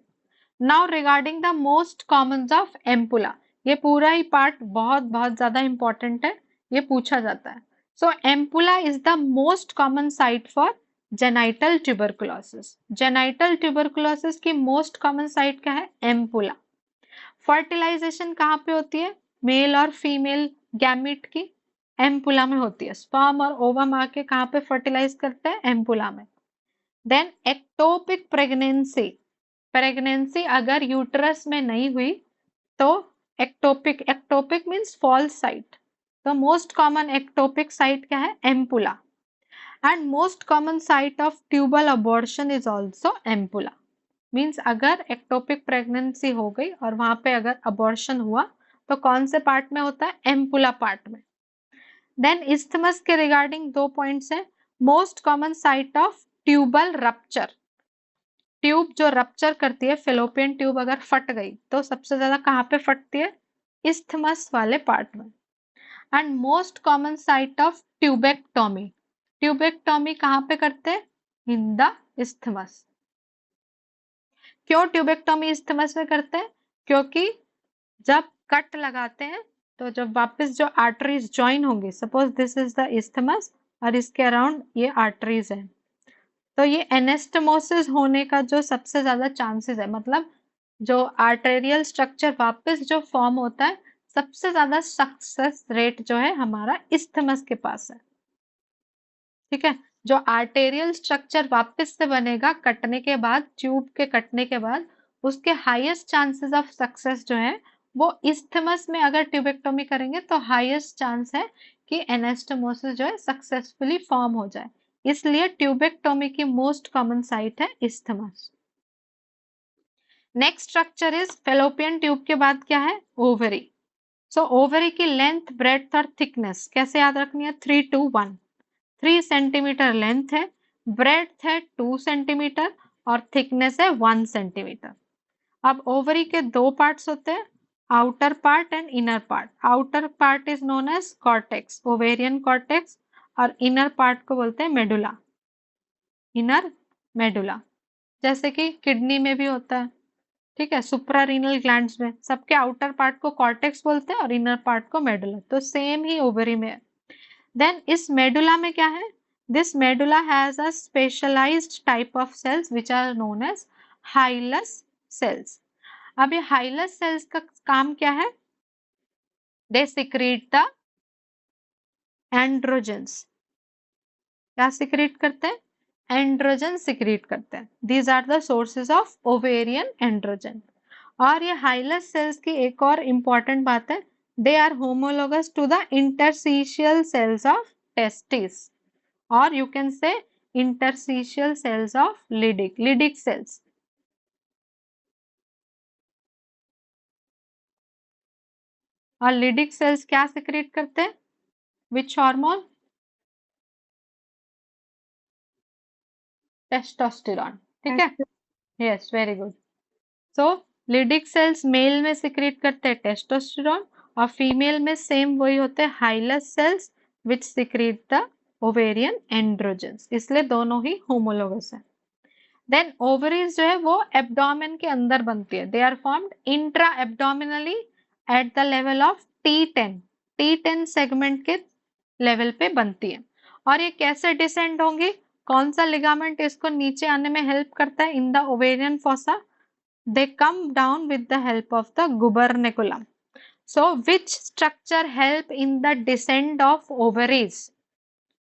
Now regarding the most common of ampulla, ये पूरा ही पार्ट बहुत बहुत ज्यादा इंपॉर्टेंट है, ये पूछा जाता है। So ampulla is the most common site for genital tuberculosis. Genital tuberculosis की मोस्ट कॉमन साइट क्या है? एम्पुला। फर्टिलाइजेशन कहाँ पे होती है? मेल और फीमेल गैमीट की एम्पुला में होती है। स्पर्म और ओवम आके कहाँ पे फर्टिलाइज करते हैं? एम्पुला में। देन एक्टोपिक प्रेगनेंसी, प्रेगनेंसी अगर यूट्रस में नहीं हुई तो ectopic, ectopic means false site. तो मोस्ट कॉमन एक्टोपिक साइट क्या है? Ampulla. And most common site of tubal abortion is also ampulla. Means अगर एक्टोपिक प्रेगनेंसी हो गई और वहां पे अगर अबॉर्शन हुआ तो कौन से पार्ट में होता है? एम्पुला पार्ट में। देन इस्थमस के रिगार्डिंग 2 पॉइंट्स है। Most common site of tubal rupture, tube जो रप्चर करती है, फेलोपियन ट्यूब अगर फट गई तो सबसे ज्यादा कहाँ पे फटती है? इस्थमस वाले पार्ट में। And most common site of tubectomy, tubectomy कहाँ पे करते हैं? In the isthmus. क्यों ट्यूबेक्टोमी इस्थमस में करते हैं? क्योंकि जब कट लगाते हैं तो जब वापस जो आर्टरीज ज्वाइन होंगी, suppose this is the isthmus और इसके अराउंड ये आर्टरीज है, तो ये एनेस्टमोसिस होने का जो सबसे ज्यादा चांसेस है, मतलब जो आर्टेरियल स्ट्रक्चर वापस जो फॉर्म होता है, सबसे ज्यादा सक्सेस रेट जो है हमारा इस्थमस के पास है। ठीक है, जो आर्टेरियल स्ट्रक्चर वापस से बनेगा कटने के बाद, ट्यूब के कटने के बाद, उसके हाईएस्ट चांसेस ऑफ सक्सेस जो है वो इस्थमस में अगर ट्यूबेक्टोमी करेंगे तो हाईएस्ट चांस है कि एनास्टोमोसिस जो है सक्सेसफुली फॉर्म हो जाए, इसलिए ट्यूबेक्टोमी की मोस्ट कॉमन साइट है isthmus. Next structure is fallopian tube के बाद क्या है, ओवरी। सो ओवरी की लेंथ, ब्रेड्थ और थिकनेस कैसे याद रखनी है, 3 to 1। 3 सेंटीमीटर लेंथ है, ब्रेड्थ है 2 सेंटीमीटर और थिकनेस है 1 सेंटीमीटर। अब ओवरी के दो पार्ट्स होते हैं, outer part and inner part. Outer part is known as cortex, ovarian cortex, और इनर पार्ट को बोलते हैं मेडुला, इनर मेडुला। जैसे कि किडनी में भी होता है, ठीक है, सुप्रारीनल ग्लैंड्स में, सबके आउटर पार्ट को कॉर्टेक्स बोलते हैं और इनर पार्ट को मेडुला, तो सेम ही ओवरी में है। देन इस मेडुला में क्या है, this medulla has a specialised type of cells which are known as hilus cells. अब ये हाइलस सेल्स का काम क्या है, दे सिक्रीट द एंड्रोजेंस। क्या सिक्रीट करते हैं, एंड्रोजन सिक्रीट करते हैं। These are the sources of ovarian androgen. और ये हाइलस सेल्स की एक और इम्पॉर्टेंट बात है, they are homologous to the interstitial cells of testis, और you can say interstitial cells of Leydig cells. और लिडिक सेल्स क्या सिक्रीट करते हैं, विच हार्मोन, टेस्टोस्टेरॉन, ठीक है, yes very good. So Leydig cells male में सिक्रीट करते हैं टेस्टोस्टेरॉन, और फीमेल में सेम वही होते हैं hilus cells which secrete the ovarian androgens, इसलिए दोनों ही होमोलोगस है। देन ओवरीज जो है वो एब्डोमेन के अंदर बनती है, they are formed intra abdominally at the level of T10, T10 segment के लेवल पे बनती है। और ये कैसे डिसेंड होंगी, कौन सा लिगामेंट इसको नीचे आने में हेल्प करता है in the ovarian fossa, they come down with the help of the gubernaculum. So which structure help in the descent of ovaries,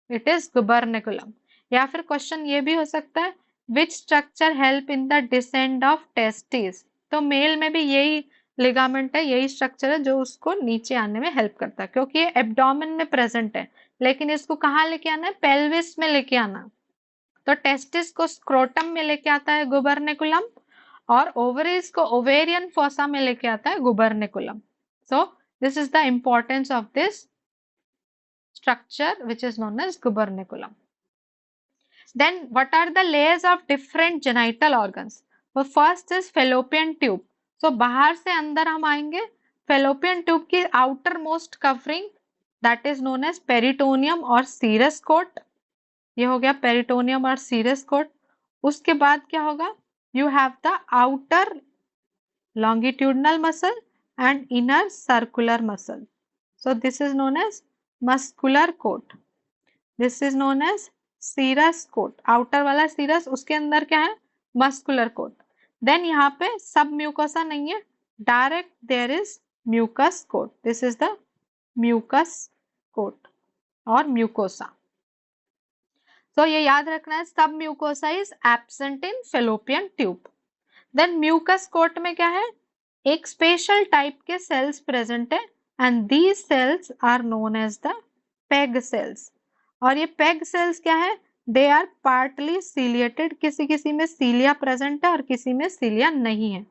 it is gubernaculum। या फिर क्वेश्चन ये भी हो सकता है, which structure help in the descent of testes, तो mail में भी यही लिगामेंट है, यही स्ट्रक्चर है जो उसको नीचे आने में हेल्प करता है, क्योंकि ये एब्डोमेन में प्रेजेंट है, लेकिन इसको कहाँ लेके आना है, पेल्विस में लेके आना। तो टेस्टिस को स्क्रोटम में लेके आता है गुबर्निकुलम, और ओवरीज को ओवेरियन फोसा में लेके आता है gubernaculum. So this is the importance of this structure which is known as gubernaculum. Then what are the layers of different genital organs? So first is fallopian tube. So बाहर से अंदर हम आएंगे, fallopian tube की outer most covering that is known as peritoneum और serous coat, ये हो गया पेरिटोनियम और सीरस कोट। उसके बाद क्या होगा, you have the outer longitudinal muscle and inner circular muscle. So this is known as muscular coat. This is known as serous coat. outer वाला serous, उसके अंदर क्या है, muscular coat. Then यहाँ पे सब म्यूकोसा नहीं है, direct there is mucus coat. This is the mucus coat और mucosa. तो ये याद रखना है, submucosa is absent in fallopian tube. Then mucous coat में क्या है, एक स्पेशल टाइप के सेल्स प्रेजेंट है, and these cells are known as the peg cells. और ये पेग सेल्स क्या है, दे आर पार्टली सीलिएटेड, किसी किसी में सीलिया प्रेजेंट है और किसी में सीलिया नहीं है।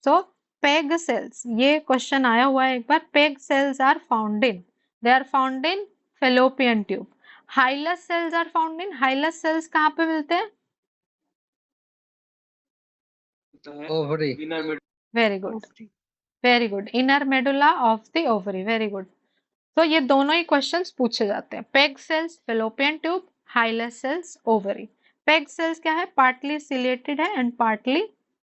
सो पेग सेल्स, ये क्वेश्चन आया हुआ है एक बार, peg cells are found in, they are found in fallopian tube. Hilus cells are found in, hilus cells कहाँ पे मिलते हैं, ovary, very good, very good, inner medulla of the ovary, very good. तो ये दोनों ही क्वेश्चंस पूछे जाते हैं, peg cells fallopian tube, hilus cells ovary. Peg cells क्या है, पार्टली सिलिएटेड है एंड पार्टली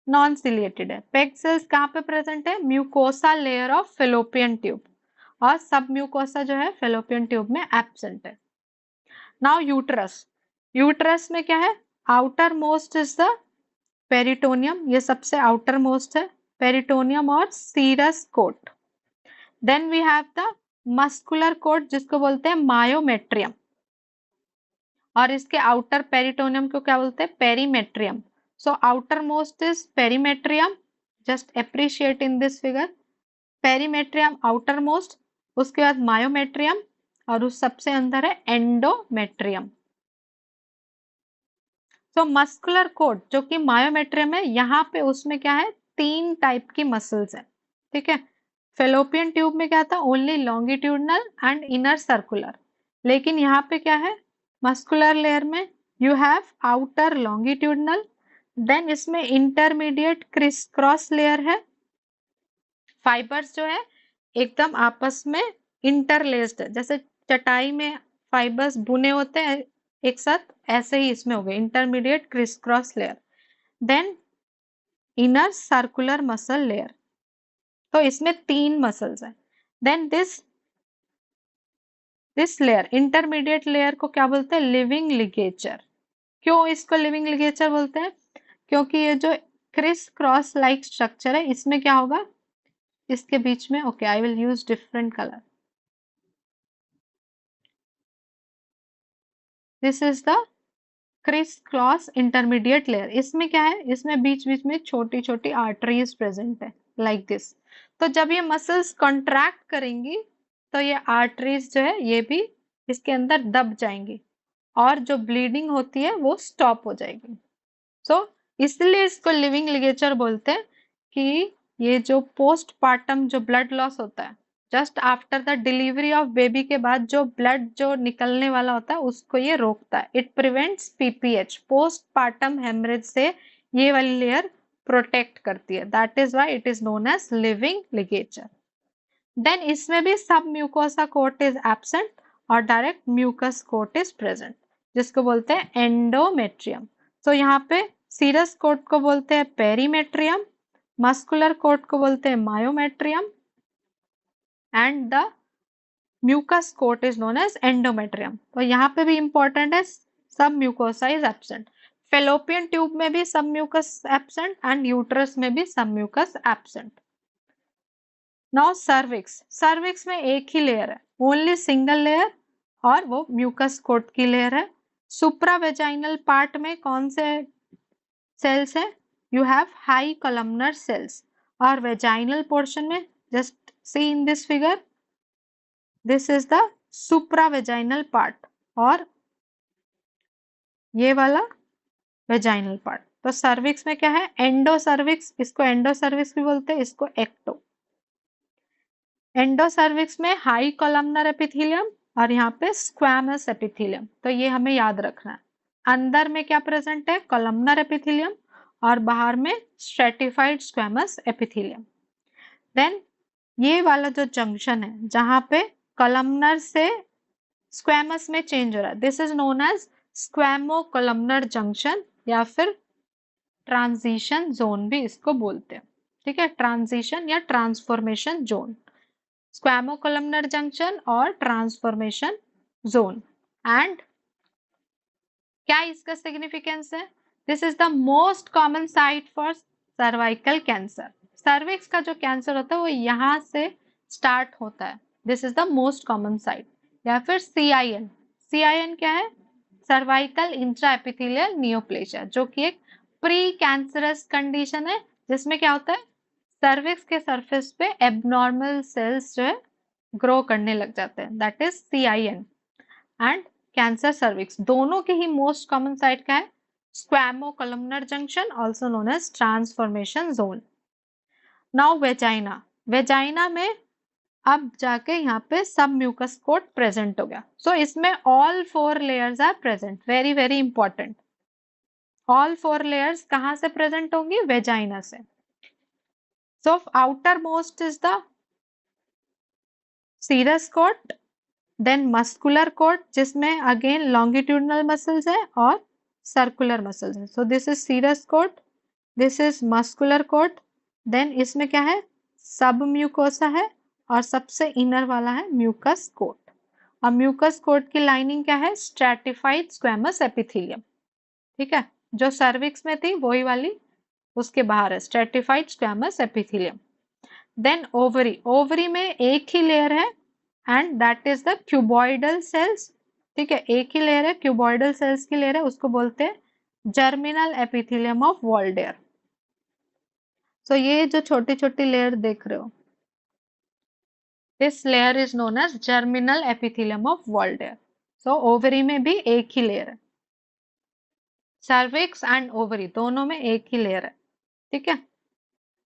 नॉन सिलिएटेड है। पेग सेल्स कहाँ पे प्रेजेंट है, mucosa layer of Fallopian tube, और सब म्यूकोसा जो है फेलोपियन ट्यूब में एब्सेंट है। नाउ यूट्रस, यूट्रस में क्या है, outermost is the peritoneum, ये सबसे आउटर मोस्ट है, पेरिटोनियम और serous coat. Then we have the muscular coat जिसको बोलते हैं मायोमेट्रियम, और इसके आउटर पेरिटोनियम को क्या बोलते हैं? Perimetrium. So outermost is perimetrium. Just appreciate in this figure. Perimetrium outer most, उसके बाद मायोमेट्रियम, और उस सबसे अंदर है एंडोमेट्रियम. तो मस्कुलर कोट जो कि मायोमेट्रियम है, यहाँ पे उसमें क्या है? 3 टाइप की मसल्स है. ठीक है. फेलोपियन ट्यूब में क्या था? Only longitudinal and inner circular. लेकिन यहाँ पे क्या है? मस्कुलर लेयर में you have outer longitudinal, then इसमें इंटरमीडिएट क्रिस क्रॉस लेयर है. फाइबर्स जो है एकदम आपस में इंटरलेस्ड है. जैसे चटाई में फाइबर्स बुने होते हैं एक साथ, ऐसे ही इसमें हो गए intermediate crisscross layer. Then inner circular muscle layer. तो इसमें 3 मसल्स हैं. Then this layer, intermediate layer को क्या बोलते हैं? Living ligature. क्यों इसको लिविंग लिगेचर बोलते हैं? क्योंकि ये जो क्रिस क्रॉस लाइक स्ट्रक्चर है, इसमें क्या होगा? इसके बीच में, okay I will use different colour. This is the criss cross intermediate layer. इसमें क्या है? इसमें बीच बीच में छोटी छोटी आर्टरीज प्रेजेंट है लाइक दिस. तो जब ये मसल्स कॉन्ट्रैक्ट करेंगी तो ये आर्टरीज जो है ये भी इसके अंदर दब जाएंगी, और जो ब्लीडिंग होती है वो स्टॉप हो जाएगी. सो इसलिए इसको लिविंग लिगेचर बोलते हैं कि ये जो पोस्टपार्टम जो ब्लड लॉस होता है, just after the delivery of baby के बाद जो ब्लड जो निकलने वाला होता है, उसको ये रोकता है. It prevents PPH, postpartum haemorrhage से ये वाली लेयर प्रोटेक्ट करती है. That is why it is known as living ligature. Then इसमें भी submucosa coat is absent और direct mucous coat is present, जिसको बोलते हैं एंडोमेट्रियम. तो यहाँ पे सीरस कोट को बोलते हैं पेरीमेट्रियम, मस्कुलर कोट को बोलते हैं myometrium, and the mucous coat is known as endometrium. तो यहाँ पे भी इंपॉर्टेंट है, submucosa is absent. Fallopian tube में भी submucous absent and uterus में भी submucous absent. Now cervix. Cervix में एक ही लेयर है, ओनली सिंगल लेयर, और वो म्यूकस कोट की लेयर है. सुप्रावेजाइनल पार्ट में कौन से सेल्स है? You have high columnar cells. और वेजाइनल पोर्शन में just see in this figure, this is the supravaginal part, और ये वाला वेजाइनल पार्ट. तो सर्विक्स में क्या है? एंडोसर्विक्स. इसको एंडोसर्विक्स भी बोलते हैं, इसको एक्टो. एंडोसर्विक्स में हाई कॉलमनर एपिथेलियम और यहाँ पे स्क्वैमस एपिथेलियम. तो ये हमें याद रखना है. अंदर में क्या प्रेजेंट है? कॉलमनर एपिथेलियम, और बाहर में स्ट्रेटिफाइड स्क्वैमस एपिथेलियम. देन ये वाला जो जंक्शन है जहां पे कॉलमनर से स्क्वैमस में चेंज हो रहा है, this is known as squamo columnar junction, या फिर ट्रांजिशन जोन भी इसको बोलते हैं. ठीक है, ट्रांजिशन या ट्रांसफॉर्मेशन जोन, स्क्वैमो कॉलमनर जंक्शन और ट्रांसफॉर्मेशन जोन. एंड क्या इसका सिग्निफिकेंस है? This is the most common site for cervical cancer. Cervix का जो कैंसर होता है वो यहाँ से स्टार्ट होता है. This is the most common site. या फिर CIN. CIN क्या है? सर्वाइकल इंट्रा एपिथेलियल नियोप्लेशिया, जो कि एक प्री कैंसरस कंडीशन है, जिसमें क्या होता है? सर्विक्स के सरफेस पे एबनॉर्मल सेल्स जो है ग्रो करने लग जाते हैं. That is CIN. And cancer cervix दोनों के ही मोस्ट कॉमन साइट क्या है? Squamo columnar junction, also known as transformation zone. Now vagina. Vagina में अब जाके यहाँ पे सब म्यूकस कोट प्रेजेंट हो गया. सो इसमें all 4 layers are present. Very very important. All 4 layers कहाँ से प्रेजेंट होंगी? वेजाइना से. So outermost is the serous coat, then muscular coat जिसमें अगेन लॉन्गिट्यूडनल मसल्स है और सर्कुलर मसल्स है. So this is serous coat, this is muscular coat, then इसमें क्या है? सब म्यूकोसा है, और सबसे इनर वाला है म्यूकस कोट. और म्यूकस कोट की लाइनिंग क्या है? Stratified squamous epithelium. ठीक है, जो सर्विक्स में थी वही वाली उसके बाहर है, stratified squamous epithelium. Then ovary. Ovary में एक ही लेयर है, and that is the cuboidal cells. ठीक है, एक ही लेयर है, क्यूबॉइडल सेल्स की लेयर है, उसको बोलते हैं germinal epithelium of Waldeyer. So ये जो छोटी छोटी लेयर देख रहे हो, this layer is known as germinal epithelium of Waldeyer. So ovary में भी एक ही लेयर है, सर्विक्स एंड ओवरी दोनों में एक ही लेयर है। ठीक है,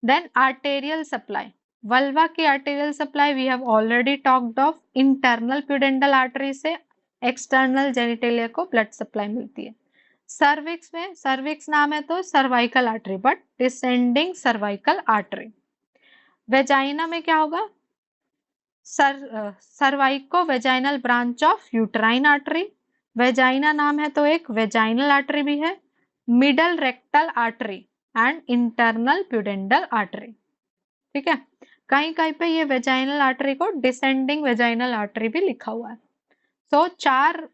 देन आर्टेरियल सप्लाई, वल्वा की arterial supply we have already talked of. Internal pudendal artery से एक्सटर्नल जेनिटेलिया को ब्लड सप्लाई मिलती है। सर्विक्स में, सर्विक्स नाम है तो cervical artery, but descending cervical artery. Vagina में क्या होगा, सर्वाइको vaginal branch of uterine artery. Vagina नाम है तो एक वेजाइनल आर्टरी भी है, middle rectal artery and internal pudendal artery. ठीक है, कहीं कहीं पे ये वेजाइनल आर्टरी को डिसेंडिंग वेजाइनल आर्टरी भी लिखा हुआ है। सो चार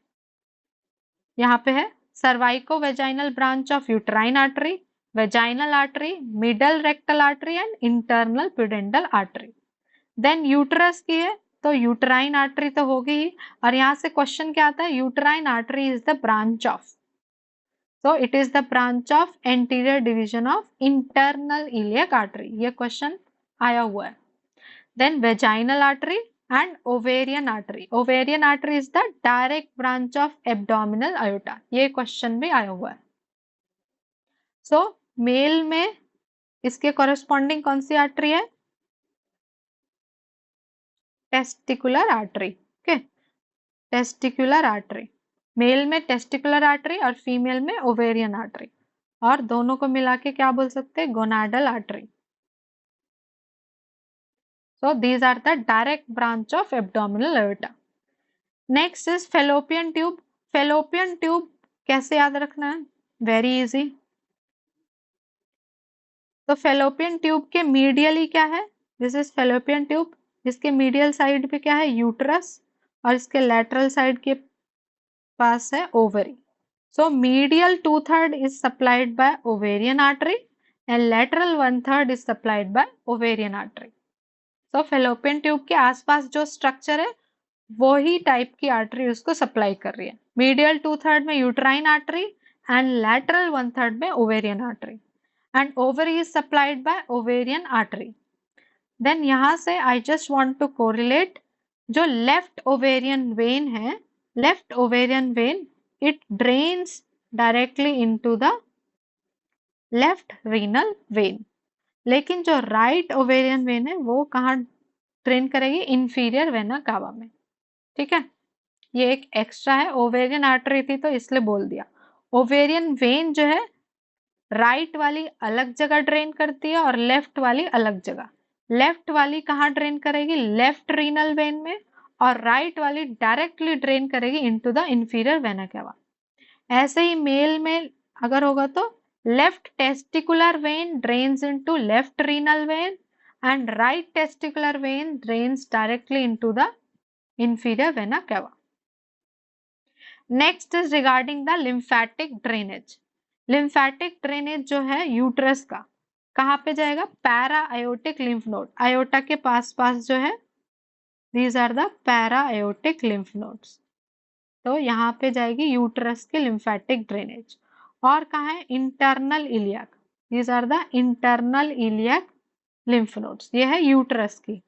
यहाँ पे है, सर्वाइको vaginal branch of uterine artery, vaginal artery, middle rectal artery and internal pudendal artery. Then uterus की है तो यूट्राइन आर्टरी तो होगी ही, और यहाँ से क्वेश्चन क्या आता है, uterine artery is the branch of, so it is the branch of anterior division of internal iliac artery, ये क्वेश्चन आया हुआ है। Then vaginal artery and ovarian artery, ovarian artery is the direct branch of abdominal aorta, ये question भी आया हुआ है। So mail में इसके कॉरेस्पॉन्डिंग कौन सी आर्टरी है, testicular artery. Okay, testicular artery, male में टेस्टिकुलर आर्टरी और फीमेल में ओवेरियन आर्टरी, और दोनों को मिला के क्या बोल सकते हैं, gonadal artery. So these are the direct branch of abdominal aorta. Next is fallopian tube. Fallopian tube कैसे याद रखना है, वेरी इजी। तो fallopian tube के मीडियली क्या है, दिस इज fallopian tube, इसके मीडियल साइड पे क्या है, यूट्रस, और इसके लैटरल साइड के पास है ovary. So medial 2/3 is supplied by ovarian artery and lateral 1/3 is supplied by ovarian artery. So fallopian tube के आसपास जो स्ट्रक्चर है वही टाइप की आर्टरी उसको सप्लाई कर रही है। मीडियल 2/3 में यूट्राइन आर्टरी एंड लैटरल 1/3 में ovarian artery, and ovary is supplied by ovarian artery. Then यहां से I just want to correlate, जो लेफ्ट ओवेरियन वेन है, left ovarian vein it drains directly into the left renal vein, लेकिन जो right ovarian vein है वो कहाँ drain करेगी, इंफीरियर वेना कावा में। ठीक है, ये एक एक्स्ट्रा है, ओवेरियन आर्टरी थी तो इसलिए बोल दिया। ओवेरियन वेन जो है राइट वाली अलग जगह ड्रेन करती है और लेफ्ट वाली अलग जगह। लेफ्ट वाली कहाँ ड्रेन करेगी, लेफ्ट रीनल वेन में, और राइट वाली डायरेक्टली ड्रेन करेगी into the inferior vena cava. ऐसे ही मेल में अगर होगा तो left testicular vein drains into left renal vein and right testicular vein drains directly into the inferior vena cava. Next is regarding the lymphatic drainage. Lymphatic drainage जो है uterus का कहाँ पे जाएगा, para aortic lymph node, aorta के पास जो है, these are the para aortic lymph nodes. तो यहाँ पे जाएगी यूट्रस की लिम्फेटिक ड्रेनेज। और कहाँ है, internal iliac, these are the internal iliac lymph nodes, ये है यूट्रस की।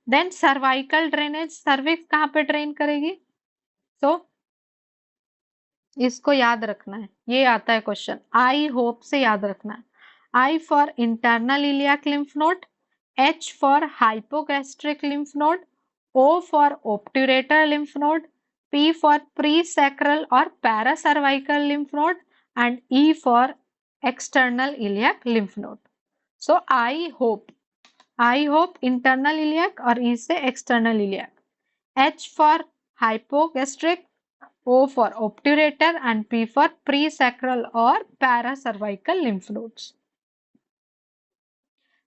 देन सर्वाइकल ड्रेनेज, सर्विक्स कहाँ पे ड्रेन करेगी, तो इसको याद रखना है, ये आता है क्वेश्चन, आई होप से याद रखना है। I for internal iliac lymph node, H for hypogastric lymph node, O for obturator lymph node, P for presacral और paracervical lymph node, and E for external iliac lymph node. So I hope internal iliac और E से external iliac, H for hypogastric, O for obturator and P for presacral or paracervical lymph nodes.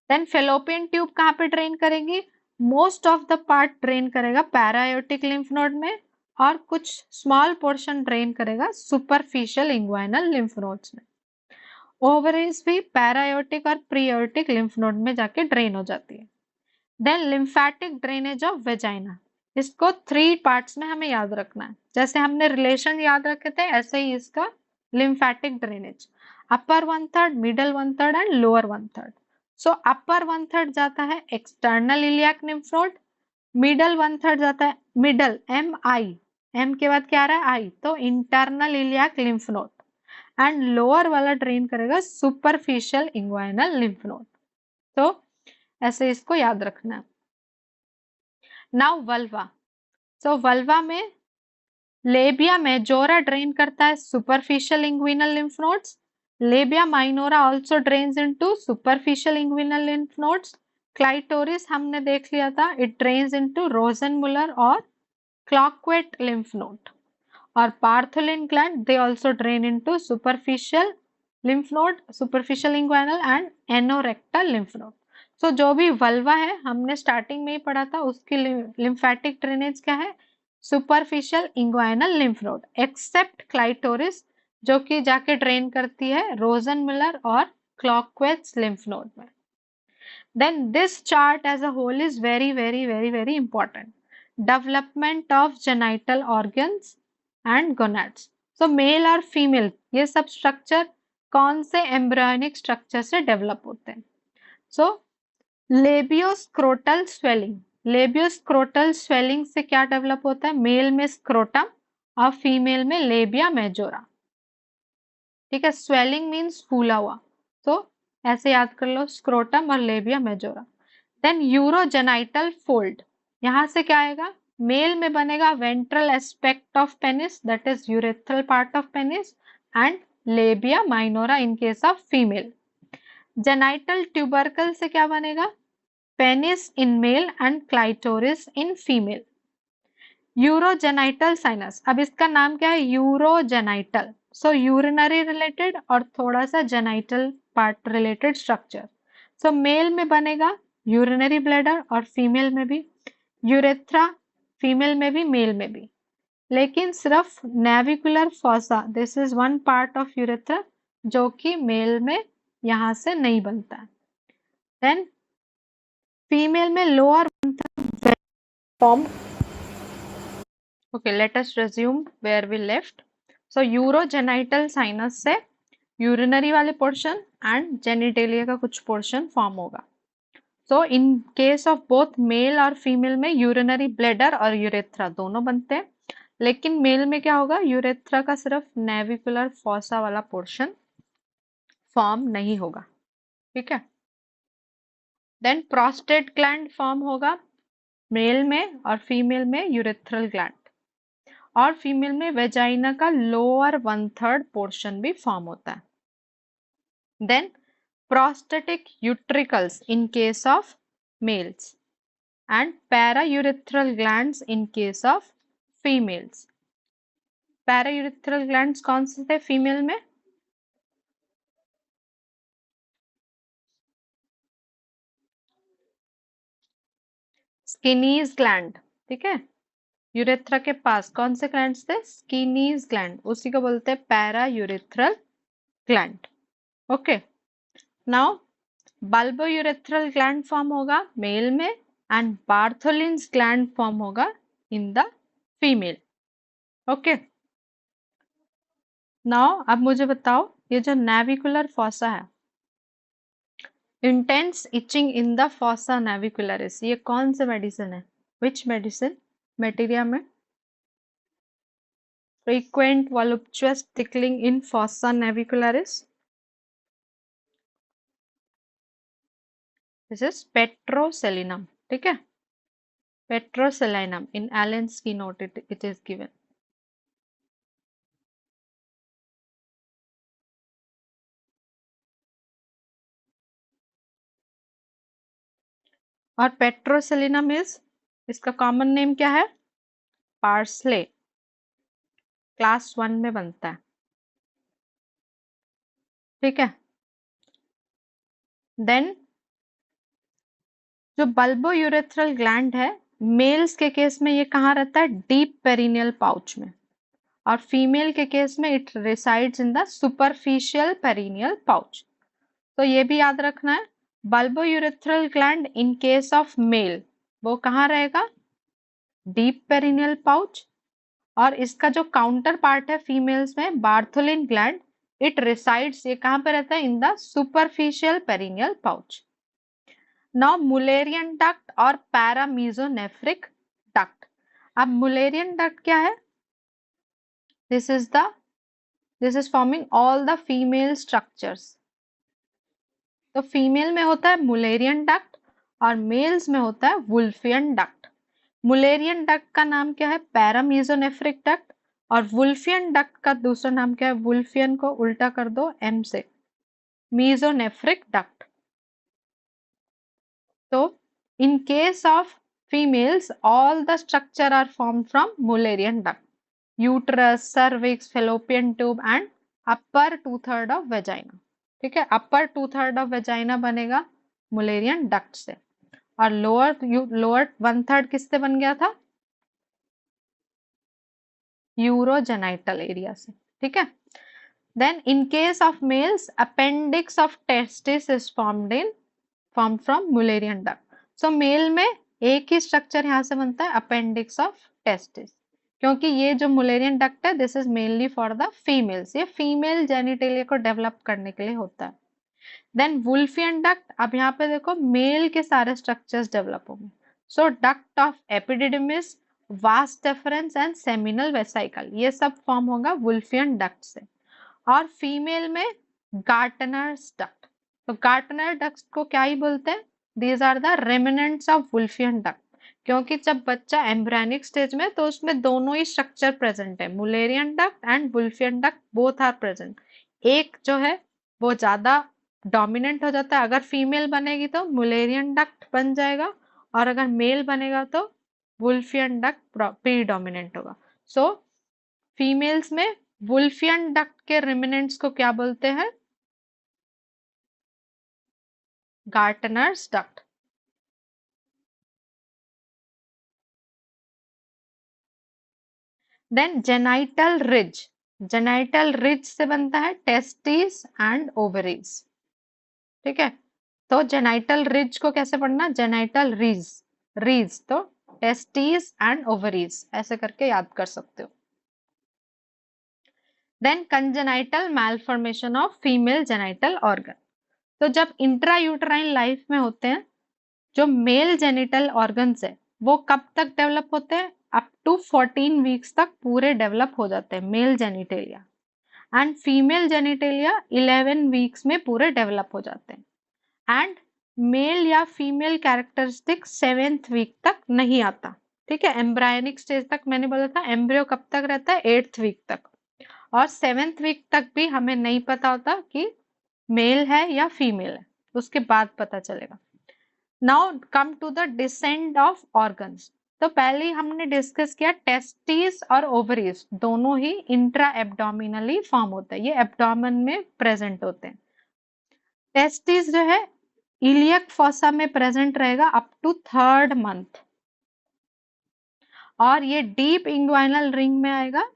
Then fallopian tube कहाँ पे drain करेगी, most of the part drain करेगा पैरायोटिक lymph node में, और कुछ small portion drain करेगा superficial inguinal lymph nodes में। Ovaries भी पैरायोटिक और प्रीयोटिक लिम्फ नोड में जाके ड्रेन हो जाती है। Then lymphatic drainage of vagina, इसको 3 पार्ट्स में हमें याद रखना है। जैसे हमने रिलेशन याद रखे थे, ऐसे ही इसका lymphatic drainage, upper 1/3, middle 1/3 and lower 1/3। सो अपर 1/3 जाता है external iliac lymph node, middle 1/3 जाता है, मिडल MI, M के बाद क्या आ रहा है आई, तो internal iliac lymph node, and lower वाला ड्रेन करेगा सुपरफिशियल इंग्वाइनल लिम्फ नोड। तो ऐसे इसको याद रखना है। नाउ वल्वा, सो वल्वा में लेबिया मेजोरा ड्रेन करता है superficial inguinal lymph nodes, labia minora also drains into superficial inguinal lymph nodes, clitoris हमने देख लिया था, इट ड्रेन्स इनटू रोजेनमुलर और क्लॉक्वेट लिम्फ नोड, और Bartholin gland they also drain into superficial lymph node, superficial inguinal and anorectal lymph node। So जो भी vulva है हमने स्टार्टिंग में ही पढ़ा था, उसकी लिम्फेटिक ड्रेनेज क्या है, superficial inguinal lymph node, except clitoris जो कि जाके ड्रेन करती है रोजनमुलर और क्लॉकवेट्स लिम्फ नोड में। Then this chart as a whole is very very very very important. Development of genital organs and gonads, so male और female ये सब स्ट्रक्चर कौन से एम्ब्रियोनिक स्ट्रक्चर से डेवलप होते हैं। सो लेबियोस्क्रोटल स्वेलिंग, लेबियोस्क्रोटल स्वेलिंग से क्या डेवलप होता है, मेल में स्क्रोटम और फीमेल में लेबिया मेजोरा। ठीक है, स्वेलिंग मीन्स फूला हुआ, तो ऐसे याद कर लो स्क्रोटम और labia majora. Then urogenital fold, यहां से क्या आएगा, मेल में बनेगा ventral aspect of penis, that is urethral part of penis, and labia minora in case of female. Genital tubercle से क्या बनेगा, penis in male and clitoris in female. Urogenital sinus, अब इसका नाम क्या है, यूरोजेनाइटल, सो यूरिनरी रिलेटेड और थोड़ा सा जेनाइटल पार्ट रिलेटेड स्ट्रक्चर। सो मेल में बनेगा यूरिनरी ब्लैडर और फीमेल में भी यूरेथ्रा, फीमेल में भी मेल में भी, लेकिन सिर्फ navicular fossa, this is one part of urethra जो कि मेल में यहां से नहीं बनता है। देन फीमेल में lower form. Okay, let us resume where we left. So urogenital sinus से यूरिनरी वाले पोर्शन एंड जेनिटेलिया का कुछ पोर्शन फॉर्म होगा। So in case of both male और फीमेल में यूरिनरी ब्लैडर और यूरेथ्रा दोनों बनते हैं, लेकिन मेल में क्या होगा, यूरेथ्रा का सिर्फ नेविकुलर फॉसा वाला पोर्शन फॉर्म नहीं होगा। ठीक है, देन प्रोस्टेट ग्लैंड फॉर्म होगा मेल में और फीमेल में यूरेथ्रल ग्लैंड, और फीमेल में वेजाइना का लोअर 1/3 पोर्शन भी फॉर्म होता है। Then prostatic utricles in case of males and paraurethral glands in case of females. Paraurethral glands कौन से थे फीमेल में, स्किनीज ग्लैंड। ठीक है, यूरेथ्रा के पास कौन से ग्लैंड्स थे, स्किनीज ग्लैंड, उसी को बोलते हैं paraurethral gland. Okay, now bulbourethral gland form होगा मेल में एंड बार्थोलिन्स ग्लैंड फॉर्म होगा in the female. Okay, now अब मुझे बताओ, ये जो नेविकुलर फॉसा है, intense itching in the fossa navicularis, ये कौन से मेडिसिन है, विच मेडिसिन मटेरिया में, frequent voluptuous tickling in fossa navicularis, this is petroselinum। ठीक है, petroselinum in Allen's keynote it is given। और पेट्रोसेलिनम इज, इसका कॉमन नेम क्या है, पार्सले, क्लास 1 में बनता है। ठीक है, देन जो बल्बोयूरेथ्रल ग्लैंड है, मेल्स के केस में ये कहाँ रहता है, डीप पेरिनियल पाउच में, और फीमेल के केस में it resides in the superficial perineal pouch. तो ये भी याद रखना है, bulbourethral gland in case of male वो कहाँ रहेगा, डीप पेरिनियल पाउच, और इसका जो काउंटर पार्ट है फीमेल्स में बार्थोलिन ग्लैंड, इट रिसाइड्स, ये कहां पे रहता है? In the superficial perineal pouch. Now Mullerian duct और पैरामीजोनेफ्रिक डक्ट। अब मुलेरियन डक्ट क्या है? This is forming all the female structures. तो फीमेल में होता है मुलेरियन डक्ट और मेल्स में होता है वुल्फियन डक्ट। मुलेरियन डक्ट का नाम क्या है? पैरामीजोनेफ्रिक डक्ट। और वुल्फियन डक्ट का दूसरा नाम क्या है? वुल्फियन को उल्टा कर दो एम से, मीजोनेफ्रिक डक्ट। तो in case of females, all the structure are formed from Mullerian duct. Uterus, cervix, fallopian tube and upper 2/3 of vagina. ठीक है, upper 2/3 of vagina बनेगा Mullerian duct से, और lower 1/3 किससे बन गया था? Urogenital area से। ठीक है, then in case of males, appendix of testis is formed from Mullerian duct. So male में एक ही स्ट्रक्चर यहां से बनता है, अपेंडिक्स ऑफ टेस्टिस, क्योंकि ये जो मुलेरियन डक्ट है this is mainly for the females, ये फीमेल जेनिटेलिया को डेवलप करने के लिए होता है। देन वुल्फियन डक्ट, अब यहाँ पे देखो मेल के सारे स्ट्रक्चर्स डेवलप होंगे। So duct of epididymis, vas deferens and seminal vesicle, ये सब फॉर्म होगा वुल्फियन डक्ट से। और फीमेल में गार्टनर्स डक्ट, तो गार्टनर डक्ट को क्या ही बोलते हैं? These are the remnants of Wolffian duct, क्योंकि जब बच्चा एम्ब्रियनिक स्टेज में तो उसमें दोनों ही स्ट्रक्चर प्रेजेंट है, Mullerian duct and Wolffian duct both are present. एक जो है वो ज्यादा डोमिनेंट हो जाता है, अगर फीमेल बनेगी तो मुलेरियन डक्ट बन जाएगा, और अगर मेल बनेगा तो वुल्फियन डक्ट प्रीडोमिनेंट होगा। सो फीमेल्स में वुल्फियन डक्ट के रिमिनेंट्स को क्या बोलते हैं? Gartner's duct. Then genital ridge, genital ridge से बनता है टेस्टिस एंड ओवरीज। ठीक है, तो जेनाइटल रिज को कैसे पढ़ना? जेनाइटल रिज, रिज तो टेस्टिस एंड ओवरीज ऐसे करके याद कर सकते हो। Then congenital malformation of female genital organ, तो जब इंट्रायूटराइन लाइफ में होते हैं जो मेल जेनिटल ऑर्गन्स है वो कब तक डेवलप होते हैं? अप टू 14 वीक्स तक पूरे डेवलप हो जाते हैं male genitalia, and female genitalia 11 weeks में पूरे डेवलप हो जाते हैं। एंड मेल या फीमेल कैरेक्टरिस्टिक 7th वीक तक नहीं आता। ठीक है, एम्ब्रायनिक स्टेज तक मैंने बोला था, एम्ब्रियो कब तक रहता है? 8th वीक तक, और 7th वीक तक भी हमें नहीं पता होता कि मेल है या फीमेल है, उसके बाद पता चलेगा। Now come to the descend of organs, तो पहले ही हमने डिस्कस किया टेस्टिस और ओवरीज दोनों ही इंट्रा एब्डोमिनली फॉर्म होते हैं, ये एब्डोमेन में प्रेजेंट होते हैं। टेस्टिस जो है इलियक फॉसा में प्रेजेंट रहेगा अप टू 3rd मंथ, और ये डीप इंग्वाइनल रिंग में आएगा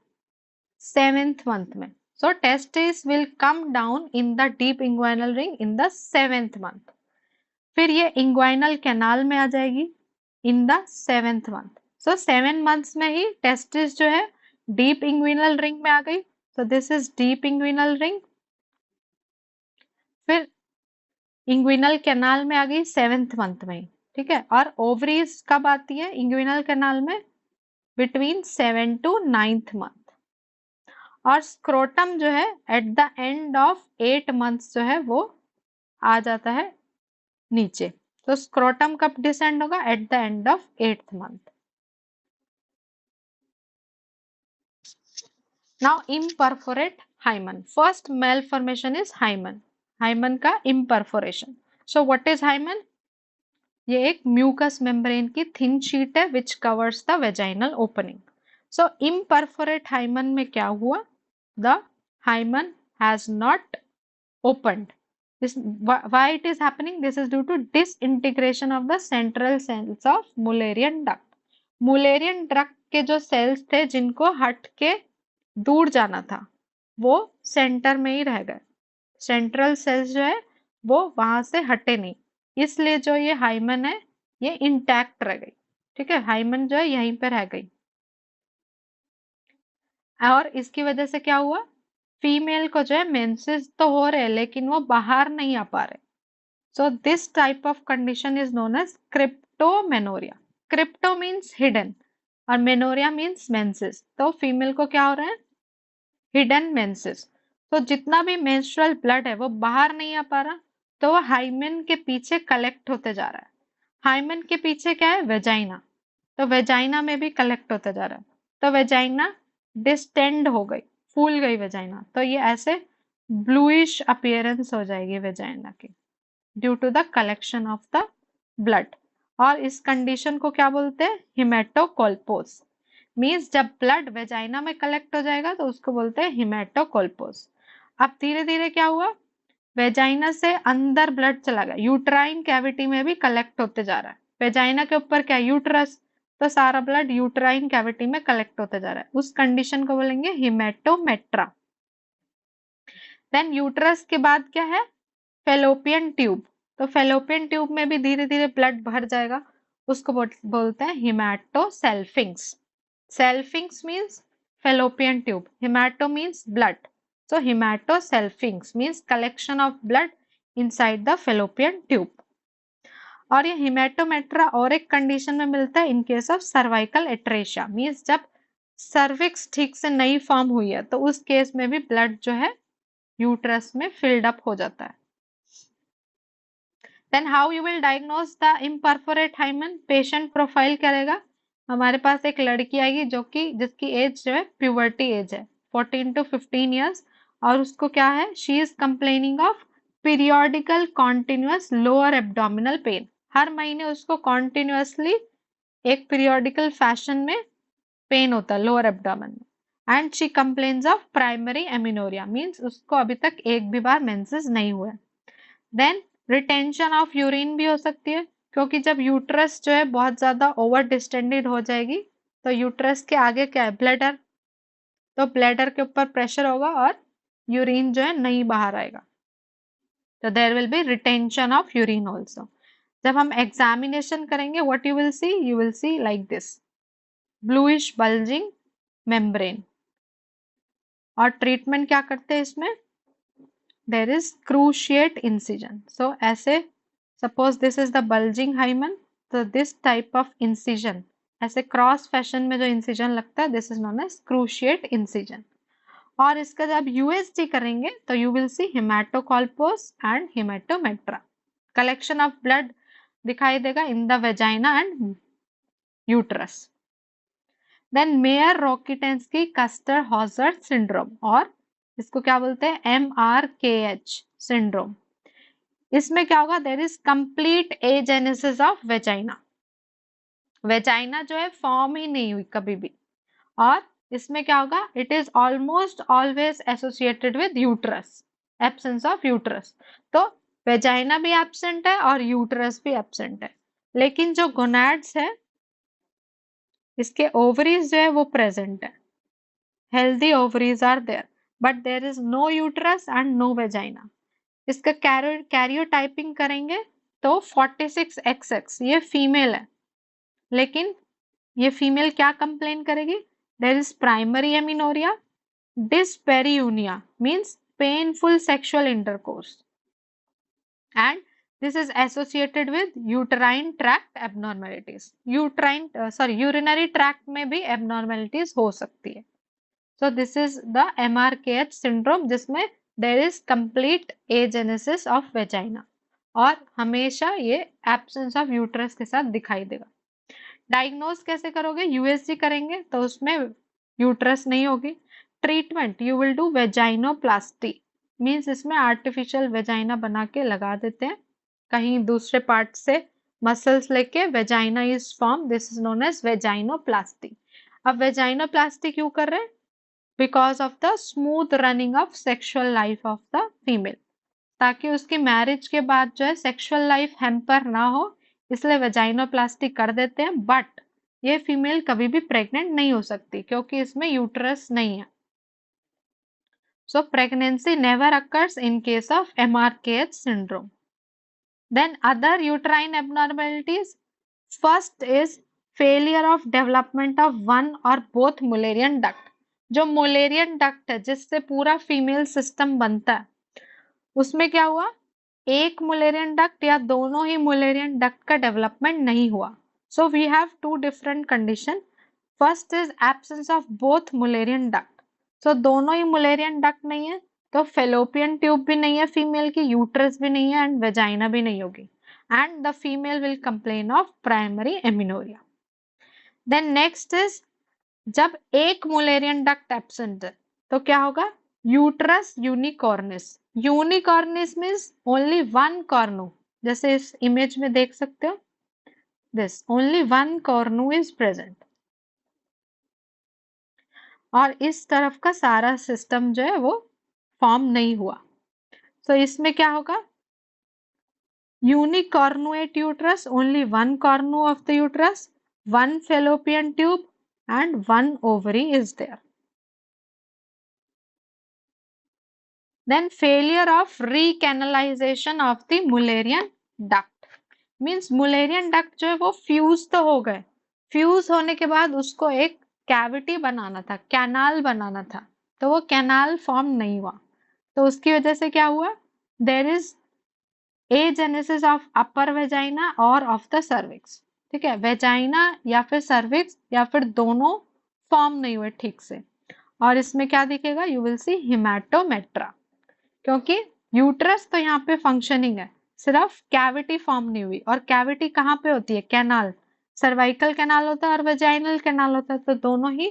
7th मंथ में। So testis will come down in the deep inguinal ring in the 7th month, फिर ये इंग्वाइनल कैनाल में आ जाएगी in the 7th month. So 7 months में ही टेस्टिस जो है डीप इंग्विनल रिंग में आ गई, सो this is deep inguinal ring. फिर इंग्विनल कैनाल में आ गई 7th मंथ में ही। ठीक है, और ओवरीज कब आती है इंग्विनल कैनाल में? Between 7 to 9th month. और स्क्रोटम जो है at the end of 8 months जो है वो आ जाता है नीचे, तो स्क्रोटम कब डिसेंड होगा? At the end of 8th month. Now imperforate hymen. First malformation is hymen. Hymen का imperforation. So what is hymen? ये एक mucous membrane की thin sheet है which covers the vaginal opening. So imperforate hymen में क्या हुआ? The hymen has not opened. Why it is happening? This is due to disintegration of the central cells of Mullerian duct. Mullerian duct के जो cells थे जिनको हट के दूर जाना था वो सेंटर में ही रह गए, सेंट्रल सेल्स जो है वो वहां से हटे नहीं, इसलिए जो ये हाइमन है ये इंटैक्ट रह गई। ठीक है, हाइमन जो है यहीं पे रह गई, और इसकी वजह से क्या हुआ, फीमेल को जो है मेंसेस तो हो रहे लेकिन वो बाहर नहीं आ पा रहे। So this type of condition is known as cryptomenorrhea. Crypto means hidden और मेनोरिया मीन्स मेंसेस, तो फीमेल को क्या हो रहा है, हिडन मेंसेस। तो जितना भी मेंस्ट्रुअल ब्लड है वो बाहर नहीं आ पा रहा, तो वो हाइमेन के पीछे कलेक्ट होते जा रहा है। हाइमेन के पीछे क्या है, वेजाइना, तो वेजाइना में भी कलेक्ट होता जा रहा है, तो वेजाइना डिस्टेंड हो गई, फूल गई वेजाइना, तो ये ऐसे ब्लूइश अपीयरेंस हो जाएगी वेजाइना की due to the collection of the blood. और इस कंडीशन को क्या बोलते हैं, हिमेटोकोल्पोस। मीन्स जब ब्लड वेजाइना में कलेक्ट हो जाएगा तो उसको बोलते हैं हिमेटोकोल्पोस। अब धीरे धीरे क्या हुआ, वेजाइना से अंदर ब्लड चला गया, यूट्राइन कैविटी में भी कलेक्ट होते जा रहा है। वेजाइना के ऊपर क्या, यूट्रस, तो सारा ब्लड यूट्राइन कैविटी में कलेक्ट होते जा रहा है, उस कंडीशन को बोलेंगे हिमेटोमेट्रा। देन यूट्रस के बाद क्या है, फेलोपियन ट्यूब, तो फेलोपियन ट्यूब में भी धीरे धीरे ब्लड भर जाएगा, उसको बोलते हैं hematosalpinx. Salpinx means fallopian tube, hemato means blood, so hematoselfings means collection of blood inside the fallopian tube। और ये हिमेटोमेट्रा और एक कंडीशन में मिलता है in case of cervical atresia, means जब सर्विक्स ठीक से नहीं फॉर्म हुई है तो उस केस में भी ब्लड जो है यूट्रस में फिल्ड अप हो जाता है। Then how you will diagnose the imperforate hymen, patient profile करेगा, हमारे पास एक लड़की आएगी जो कि जिसकी एज जो है प्यूबर्टी एज है 14 to 15 ईयर्स, और उसको क्या है, she is complaining of periodical continuous lower abdominal pain, हर महीने उसको कॉन्टिन्यूअसली एक पीरियोडिकल फैशन में पेन होता है लोअर एब्डोमेन में, and she complains of primary amenorrhea, means उसको अभी तक एक भी बार मेंसेस नहीं हुआ। देन रिटेंशन ऑफ यूरिन भी हो सकती है, क्योंकि जब यूट्रस जो है बहुत ज्यादा ओवर डिस्टेंडेड हो जाएगी तो यूट्रस के आगे क्या है, ब्लैडर, तो ब्लैडर के ऊपर प्रेशर होगा और यूरिन जो है नहीं बाहर आएगा, तो there will be retention of urine also. जब हम एग्जामिनेशन करेंगे what you will see like this bluish bulging membrane. और ट्रीटमेंट क्या करते हैं इसमें, there is cruciate incision, so ऐसे suppose this is the bulging hymen, so this type of incision ऐसे क्रॉस फैशन में जो इंसिजन लगता है this is known as cruciate incision. और इसका जब यूएसजी करेंगे तो you will see hematocolpos and hematometra, collection of blood दिखाई देगा in the vagina and uterus. Then Mayer Rokitansky Kuster Hauser syndrome, और इसको क्या बोलते हैं, MRKH सिंड्रोम। इसमें क्या होगा, there is complete agenesis of vagina, vagina जो है फॉर्म ही नहीं हुई कभी भी, और इसमें क्या होगा, it is almost always associated with uterus, absence of uterus, तो वेजाइना भी एब्सेंट है और यूट्रस भी एब्सेंट है, लेकिन जो गोनाड्स है इसके ओवरीज जो है वो प्रेजेंट है, healthy ovaries are there, but there is no uterus and no vagina. इसका कैरियोटाइपिंग करेंगे तो 46XX ये फीमेल है, लेकिन ये फीमेल क्या कंप्लेन करेगी, there is primary amenorrhea, dyspareunia means painful sexual intercourse, and this is associated with uterine tract abnormalities, urinary tract में भी abnormalities हो सकती है। so this is the MRKH syndrome जिसमें there is complete agenesis of vagina, और हमेशा ये absence of uterus के साथ दिखाई देगा। डायग्नोज कैसे करोगे, यूएसजी करेंगे तो उसमें यूट्रस नहीं होगी। Treatment you will do vaginoplasty, means इसमें आर्टिफिशियल वेजाइना बना के लगा देते हैं कहीं दूसरे पार्ट से मसल्स लेके, vagina is form, this is known as vaginoplasty. अब वेजाइनोप्लास्टी क्यों कर रहे हैं, because of the smooth running of sexual life of the female, ताकि उसकी मैरिज के बाद जो है सेक्सुअल लाइफ हैम्पर ना हो, इसलिए वेजाइनोप्लास्टी कर देते हैं। बट ये फीमेल कभी भी प्रेग्नेंट नहीं हो सकती क्योंकि इसमें यूट्रस नहीं है। So pregnancy never occurs in case of MRKH syndrome. Then other uterine abnormalities. First is failure of development of one और बोथ मुलेरियन डक्ट। जो मुलेरियन डक्ट है जिससे पूरा फीमेल सिस्टम बनता है, उसमें क्या हुआ, एक मुलेरियन डक्ट या दोनों ही मुलेरियन डक्ट का डेवलपमेंट नहीं हुआ। So we have two different condition. First is absence of both Mullerian duct. So दोनों ही मुलेरियन डक्ट नहीं है, तो फेलोपियन ट्यूब भी नहीं है फीमेल की, यूट्रस भी नहीं है एंड वेजाइना भी नहीं होगी, and the female will complain of primary amenorrhea. Then next is, जब एक मुलेरियन डक्ट एब्सेंट है तो क्या होगा, uterus unicornis. Unicornis means only one cornu, जैसे इस इमेज में देख सकते हो, this only one cornu is present, और इस तरफ का सारा सिस्टम जो है वो फॉर्म नहीं हुआ। सो इसमें क्या होगा, unicornuate uterus, only one cornu of the uterus, one fallopian tube and one ovary is there. Then failure of recanalization of the Mullerian duct means Mullerian duct जो है वो फ्यूज तो हो गए, फ्यूज होने के बाद उसको एक कैविटी बनाना था, कैनाल बनाना था, तो वो कैनाल फॉर्म नहीं हुआ। तो उसकी वजह से क्या हुआ, there is agenesis of upper vagina और ऑफ द सर्विक्स। ठीक है, वेजाइना या फिर सर्विक्स या फिर दोनों फॉर्म नहीं हुए ठीक से, और इसमें क्या दिखेगा, यू विल सी हिमेटोमेट्रा, क्योंकि यूट्रस तो यहाँ पे फंक्शनिंग है, सिर्फ कैविटी फॉर्म नहीं हुई। और कैविटी कहाँ पे होती है, कैनाल, सर्वाइकल कैनाल होता है और वेजाइनल कैनाल होता है, तो दोनों ही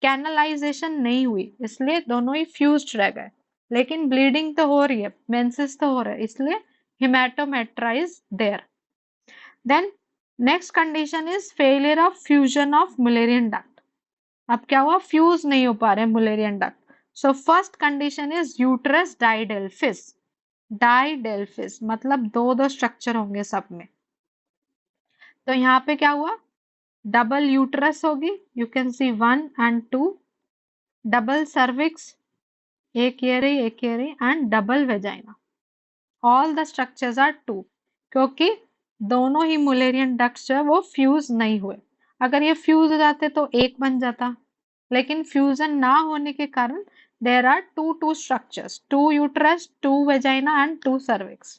कैनलाइजेशन नहीं हुई, इसलिए दोनों ही फ्यूज्ड रह गए। लेकिन ब्लीडिंग तो हो रही है, मेंसेस तो हो रहा है, इसलिए hematometra is there. Then next condition is failure of fusion of Mullerian duct. अब क्या हुआ, फ्यूज नहीं हो पा रहे Mullerian duct. So first condition is uterus didelphys. Didelphys मतलब दो स्ट्रक्चर होंगे सब में। तो यहाँ पे क्या हुआ, डबल यूट्रस होगी, you can see 1 and 2, double cervix, एक ये रही and double vagina. All the structures are 2, क्योंकि दोनों ही मुलेरियन डक्ट्स जो है वो फ्यूज नहीं हुए। अगर ये फ्यूज हो जाते तो एक बन जाता, लेकिन फ्यूजन ना होने के कारण there are two structures, 2 uterus, 2 vagina and 2 cervix.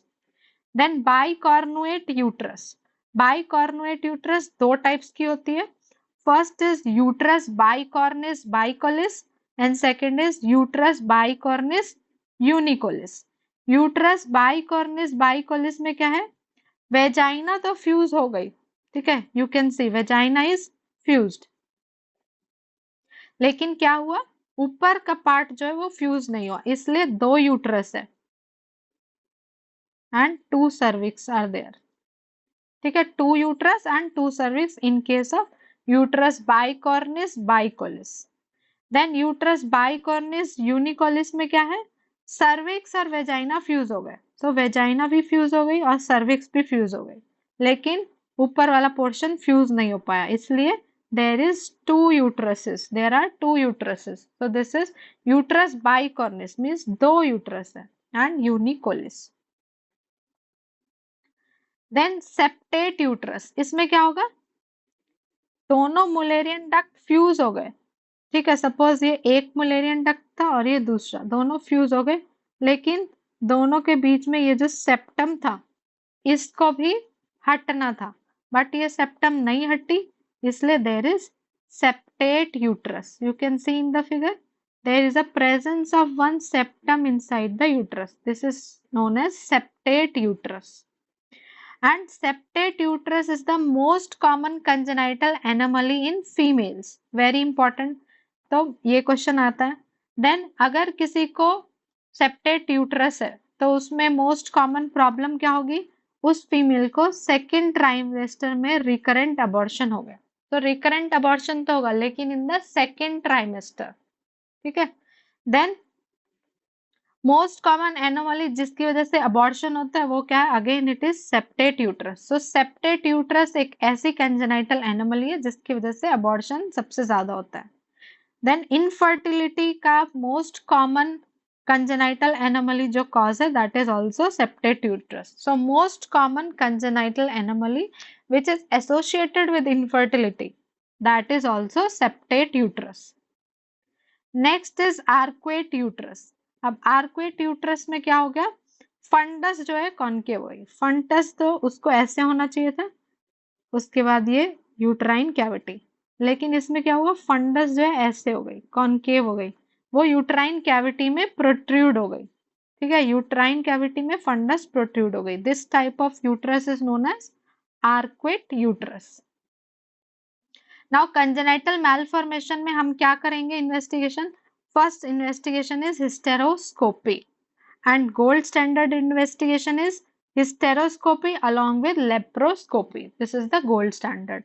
Then bicornuate uterus. Bicornuate uterus दो टाइप्स की होती है। First is uterus bicornis bicollis and second is uterus bicornis unicollis. uterus bicornis bicollis में क्या है, वेजाइना तो फ्यूज हो गई, ठीक है, you can C vagina is fused, लेकिन क्या हुआ, ऊपर का पार्ट जो है वो फ्यूज नहीं हुआ, इसलिए दो यूट्रस है एंड 2 सर्विक्स आर देयर। ठीक है, 2 uterus and 2 cervix in case of uterus bicornis bicollis. Then uterus bicornis unicollis में क्या है, सर्विक्स और वेजाइना फ्यूज हो गए, तो वेजाइना भी फ्यूज हो गई और सर्विक्स भी फ्यूज हो गई, लेकिन ऊपर वाला पोर्शन फ्यूज नहीं हो पाया, इसलिए there is two uteruses, there are 2 uteruses, so this is uterus bicornis means दो यूट्रस है and unicollis. Then septate uterus, इसमें क्या होगा, दोनों मुलेरियन डक्ट फ्यूज हो गए। ठीक है, सपोज ये एक मुलेरियन डक्ट था और ये दूसरा, दोनों फ्यूज हो गए, लेकिन दोनों के बीच में ये जो सेप्टम था इसको भी हटना था, बट ये सेप्टम नहीं हटी, इसलिए there is septate uterus. You can see in the figure there is a presence of one septum inside the uterus. This is known as septate uterus. And septate uterus is the most common congenital anomaly in females. Very important. तो ये question आता है। Then अगर किसी को septate uterus है तो उसमें मोस्ट कॉमन प्रॉब्लम क्या होगी, उस फीमेल को सेकेंड ट्राइमेस्टर में रिकरेंट अबॉर्शन हो गया। तो रिकरेंट अबॉर्शन तो होगा लेकिन इन द सेकेंड ट्राइमेस्टर। ठीक है, देन मोस्ट कॉमन एनोमली जिसकी वजह से अबॉर्शन होता है वो क्या है, again it is septate uterus. So septate uterus एक ऐसी कंजेनाइटल एनोमली है जिसकी वजह से अबॉर्शन सबसे ज्यादा होता है। देन इनफर्टिलिटी का मोस्ट कॉमन congenital anomaly जो cause है that is also septate uterus. So most common congenital anomaly which is associated with infertility, that is also septate uterus. Next is arcuate uterus. अब arcuate uterus में क्या हो गया, funds जो है concave हो गई, फंडस तो उसको ऐसे होना चाहिए था, उसके बाद ये यूट्राइन कैविटी, लेकिन इसमें क्या हुआ, फंडस जो है ऐसे हो गई, कॉन्केव हो गई, वो यूट्राइन कैविटी में प्रोट्रूड हो गई। ठीक है, यूट्राइन कैविटी में फंडस प्रोट्रूड हो गई। This type of uterus is known as arcuate uterus. Now congenital malformation में हम क्या करेंगे investigation? First investigation is hysteroscopy and gold standard investigation is hysteroscopy along with laparoscopy. This is the gold standard.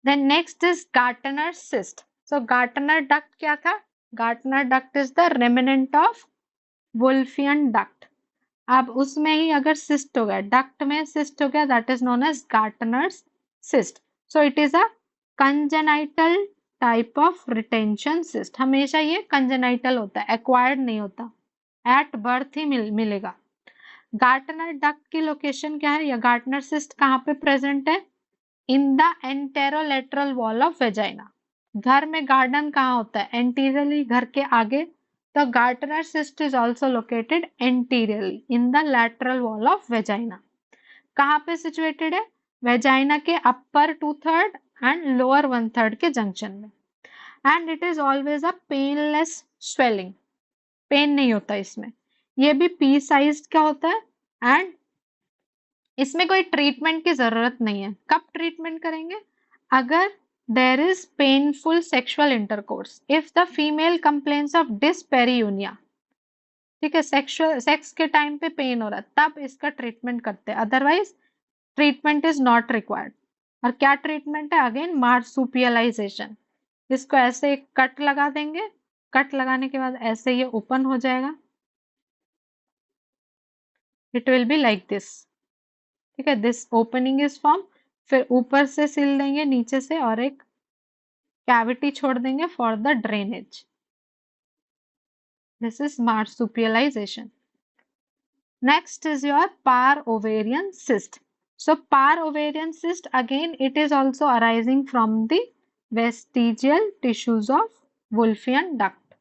Then next is Gartner cyst. So Gartner duct क्या था? Gartner duct is the remnant of Wolffian duct. अब उसमें ही अगर cyst हो गया, duct में cyst हो गया, that is known as Gartner's cyst. So it is a congenital type of retention cyst. हमेशा ये congenital होता है, acquired नहीं होता, एट बर्थ ही मिलेगा। गार्टनर डक्ट की लोकेशन क्या है, या गार्टनर सिस्ट कहाँ पे प्रेजेंट है? In the anterolateral wall of vagina. घर में गार्डन कहाँ होता है? एंटीरियरली, घर के आगे। तो Gartner cyst is also located anteriorly in the lateral wall of vagina. कहाँ पे सिचुएटेड है? वेजाइना के अपर 2/3 एंड लोअर 1/3 के जंक्शन में। And it is always a painless swelling, pain नहीं होता इसमें। ये भी पी साइज का होता है एंड इसमें कोई ट्रीटमेंट की जरूरत नहीं है। कब ट्रीटमेंट करेंगे? अगर there is painful sexual intercourse, if the female complains of dyspareunia, ठीक है, सेक्स के टाइम पे पेन हो रहा है, तब इसका ट्रीटमेंट करते हैं, otherwise treatment is not required. और क्या ट्रीटमेंट है? अगेन मार्सुपियलाइजेशन। इसको ऐसे कट लगा देंगे, कट लगाने के बाद ऐसे ये ओपन हो जाएगा, it will be like this. ठीक है, दिस ओपनिंग इज फॉर्म, फिर ऊपर से सिल देंगे नीचे से और एक कैविटी छोड़ देंगे for the drainage. This is marsupialization. Next is your parovarian cyst. So parovarian cyst again it is also arising from the vestigial tissues of Wolffian duct,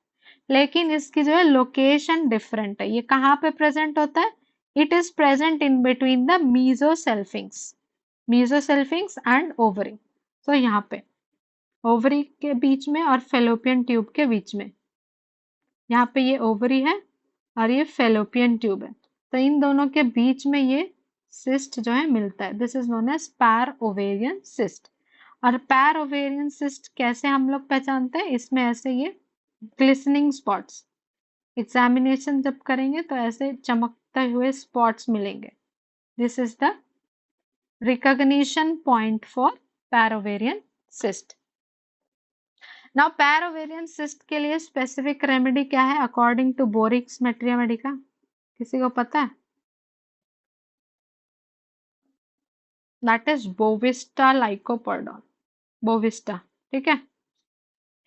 लेकिन इसकी जो है लोकेशन डिफरेंट है। ये कहाँ पे प्रेजेंट होता है? It is present in between the mesocelphinx and ovary. So यहाँ पे ovary के बीच में और fallopian tube के बीच में, यहाँ पे ये ovary है और ये fallopian tube है, तो इन दोनों के बीच में ये cyst जो है मिलता है। This is known as parovarian cyst. और parovarian cyst कैसे हम लोग पहचानते हैं? इसमें ऐसे ये glistening spots, एग्जामिनेशन जब करेंगे तो ऐसे चमकते हुए स्पॉट्स मिलेंगे। This is the recognition point for parovarian cyst. Now parovarian cyst के लिए स्पेसिफिक रेमेडी क्या है according to Boericke's materia medica? किसी को पता है? That is Bovista lycoperdon, Bovista. ठीक है,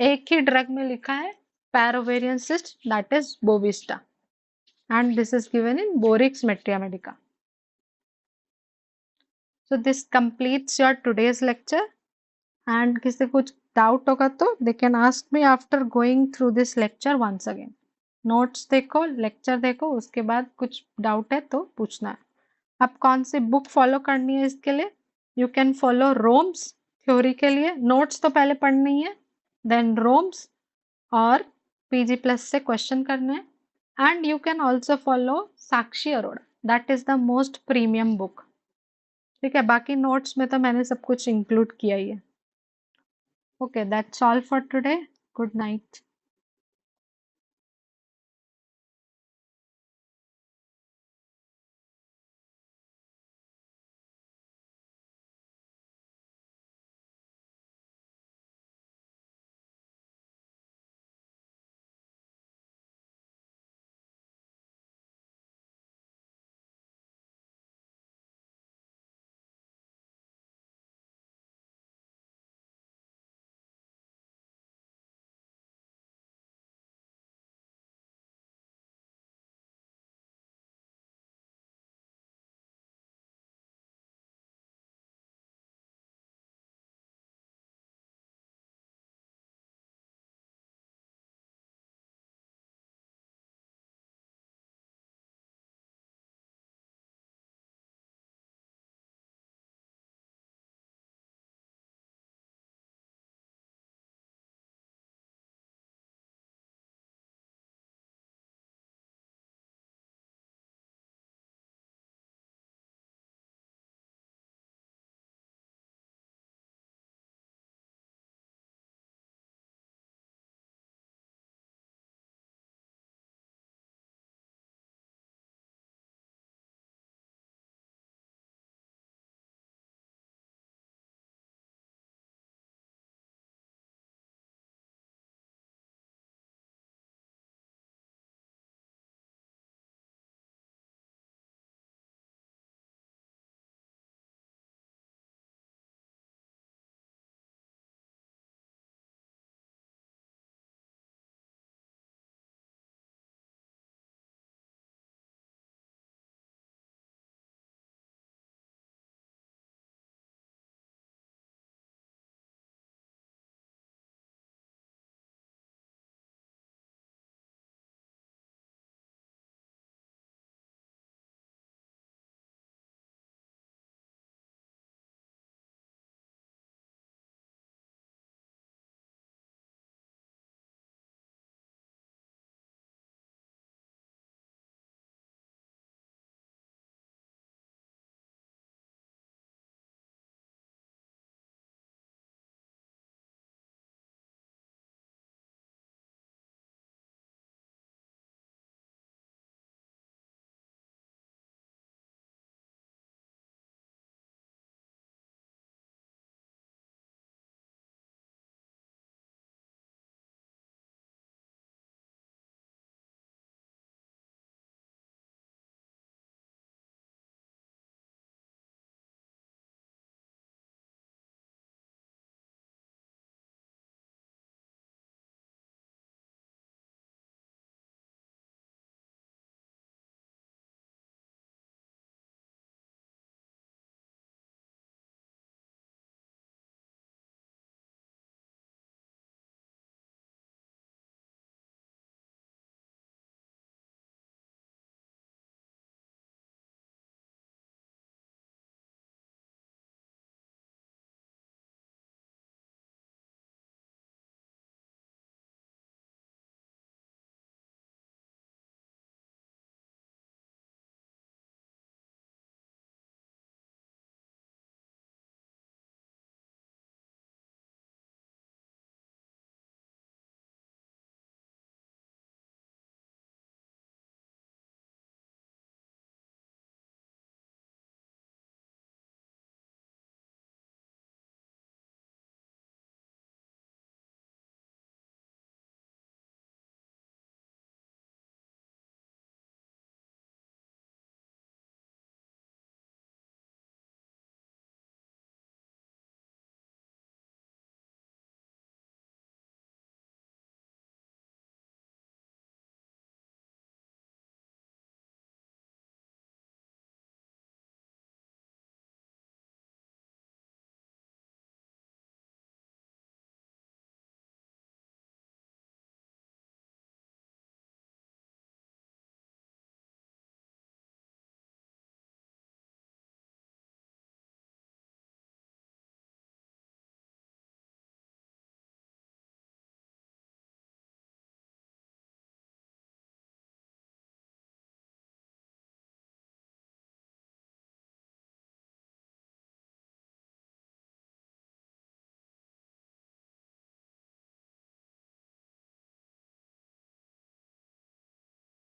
एक ही ड्रग में लिखा है parovarian cyst, that is Bovista, and this is given in Borix Metria Medica. So this completes your today's lecture, and किसी कुछ doubt होगा तो they can ask me after going through this lecture once again. Notes देखो, lecture देखो, उसके बाद कुछ doubt है तो पूछना है। अब कौन सी book follow करनी है इसके लिए? You can follow Rome's theory के लिए, notes तो पहले पढ़नी है, then Rome's और PG plus से question करने हैं, and you can also follow Sakshi Arora, that is the most premium book. ठीक है, बाकी नोट्स में तो मैंने सब कुछ इंक्लूड किया ही है। Okay, that's all for today, good night.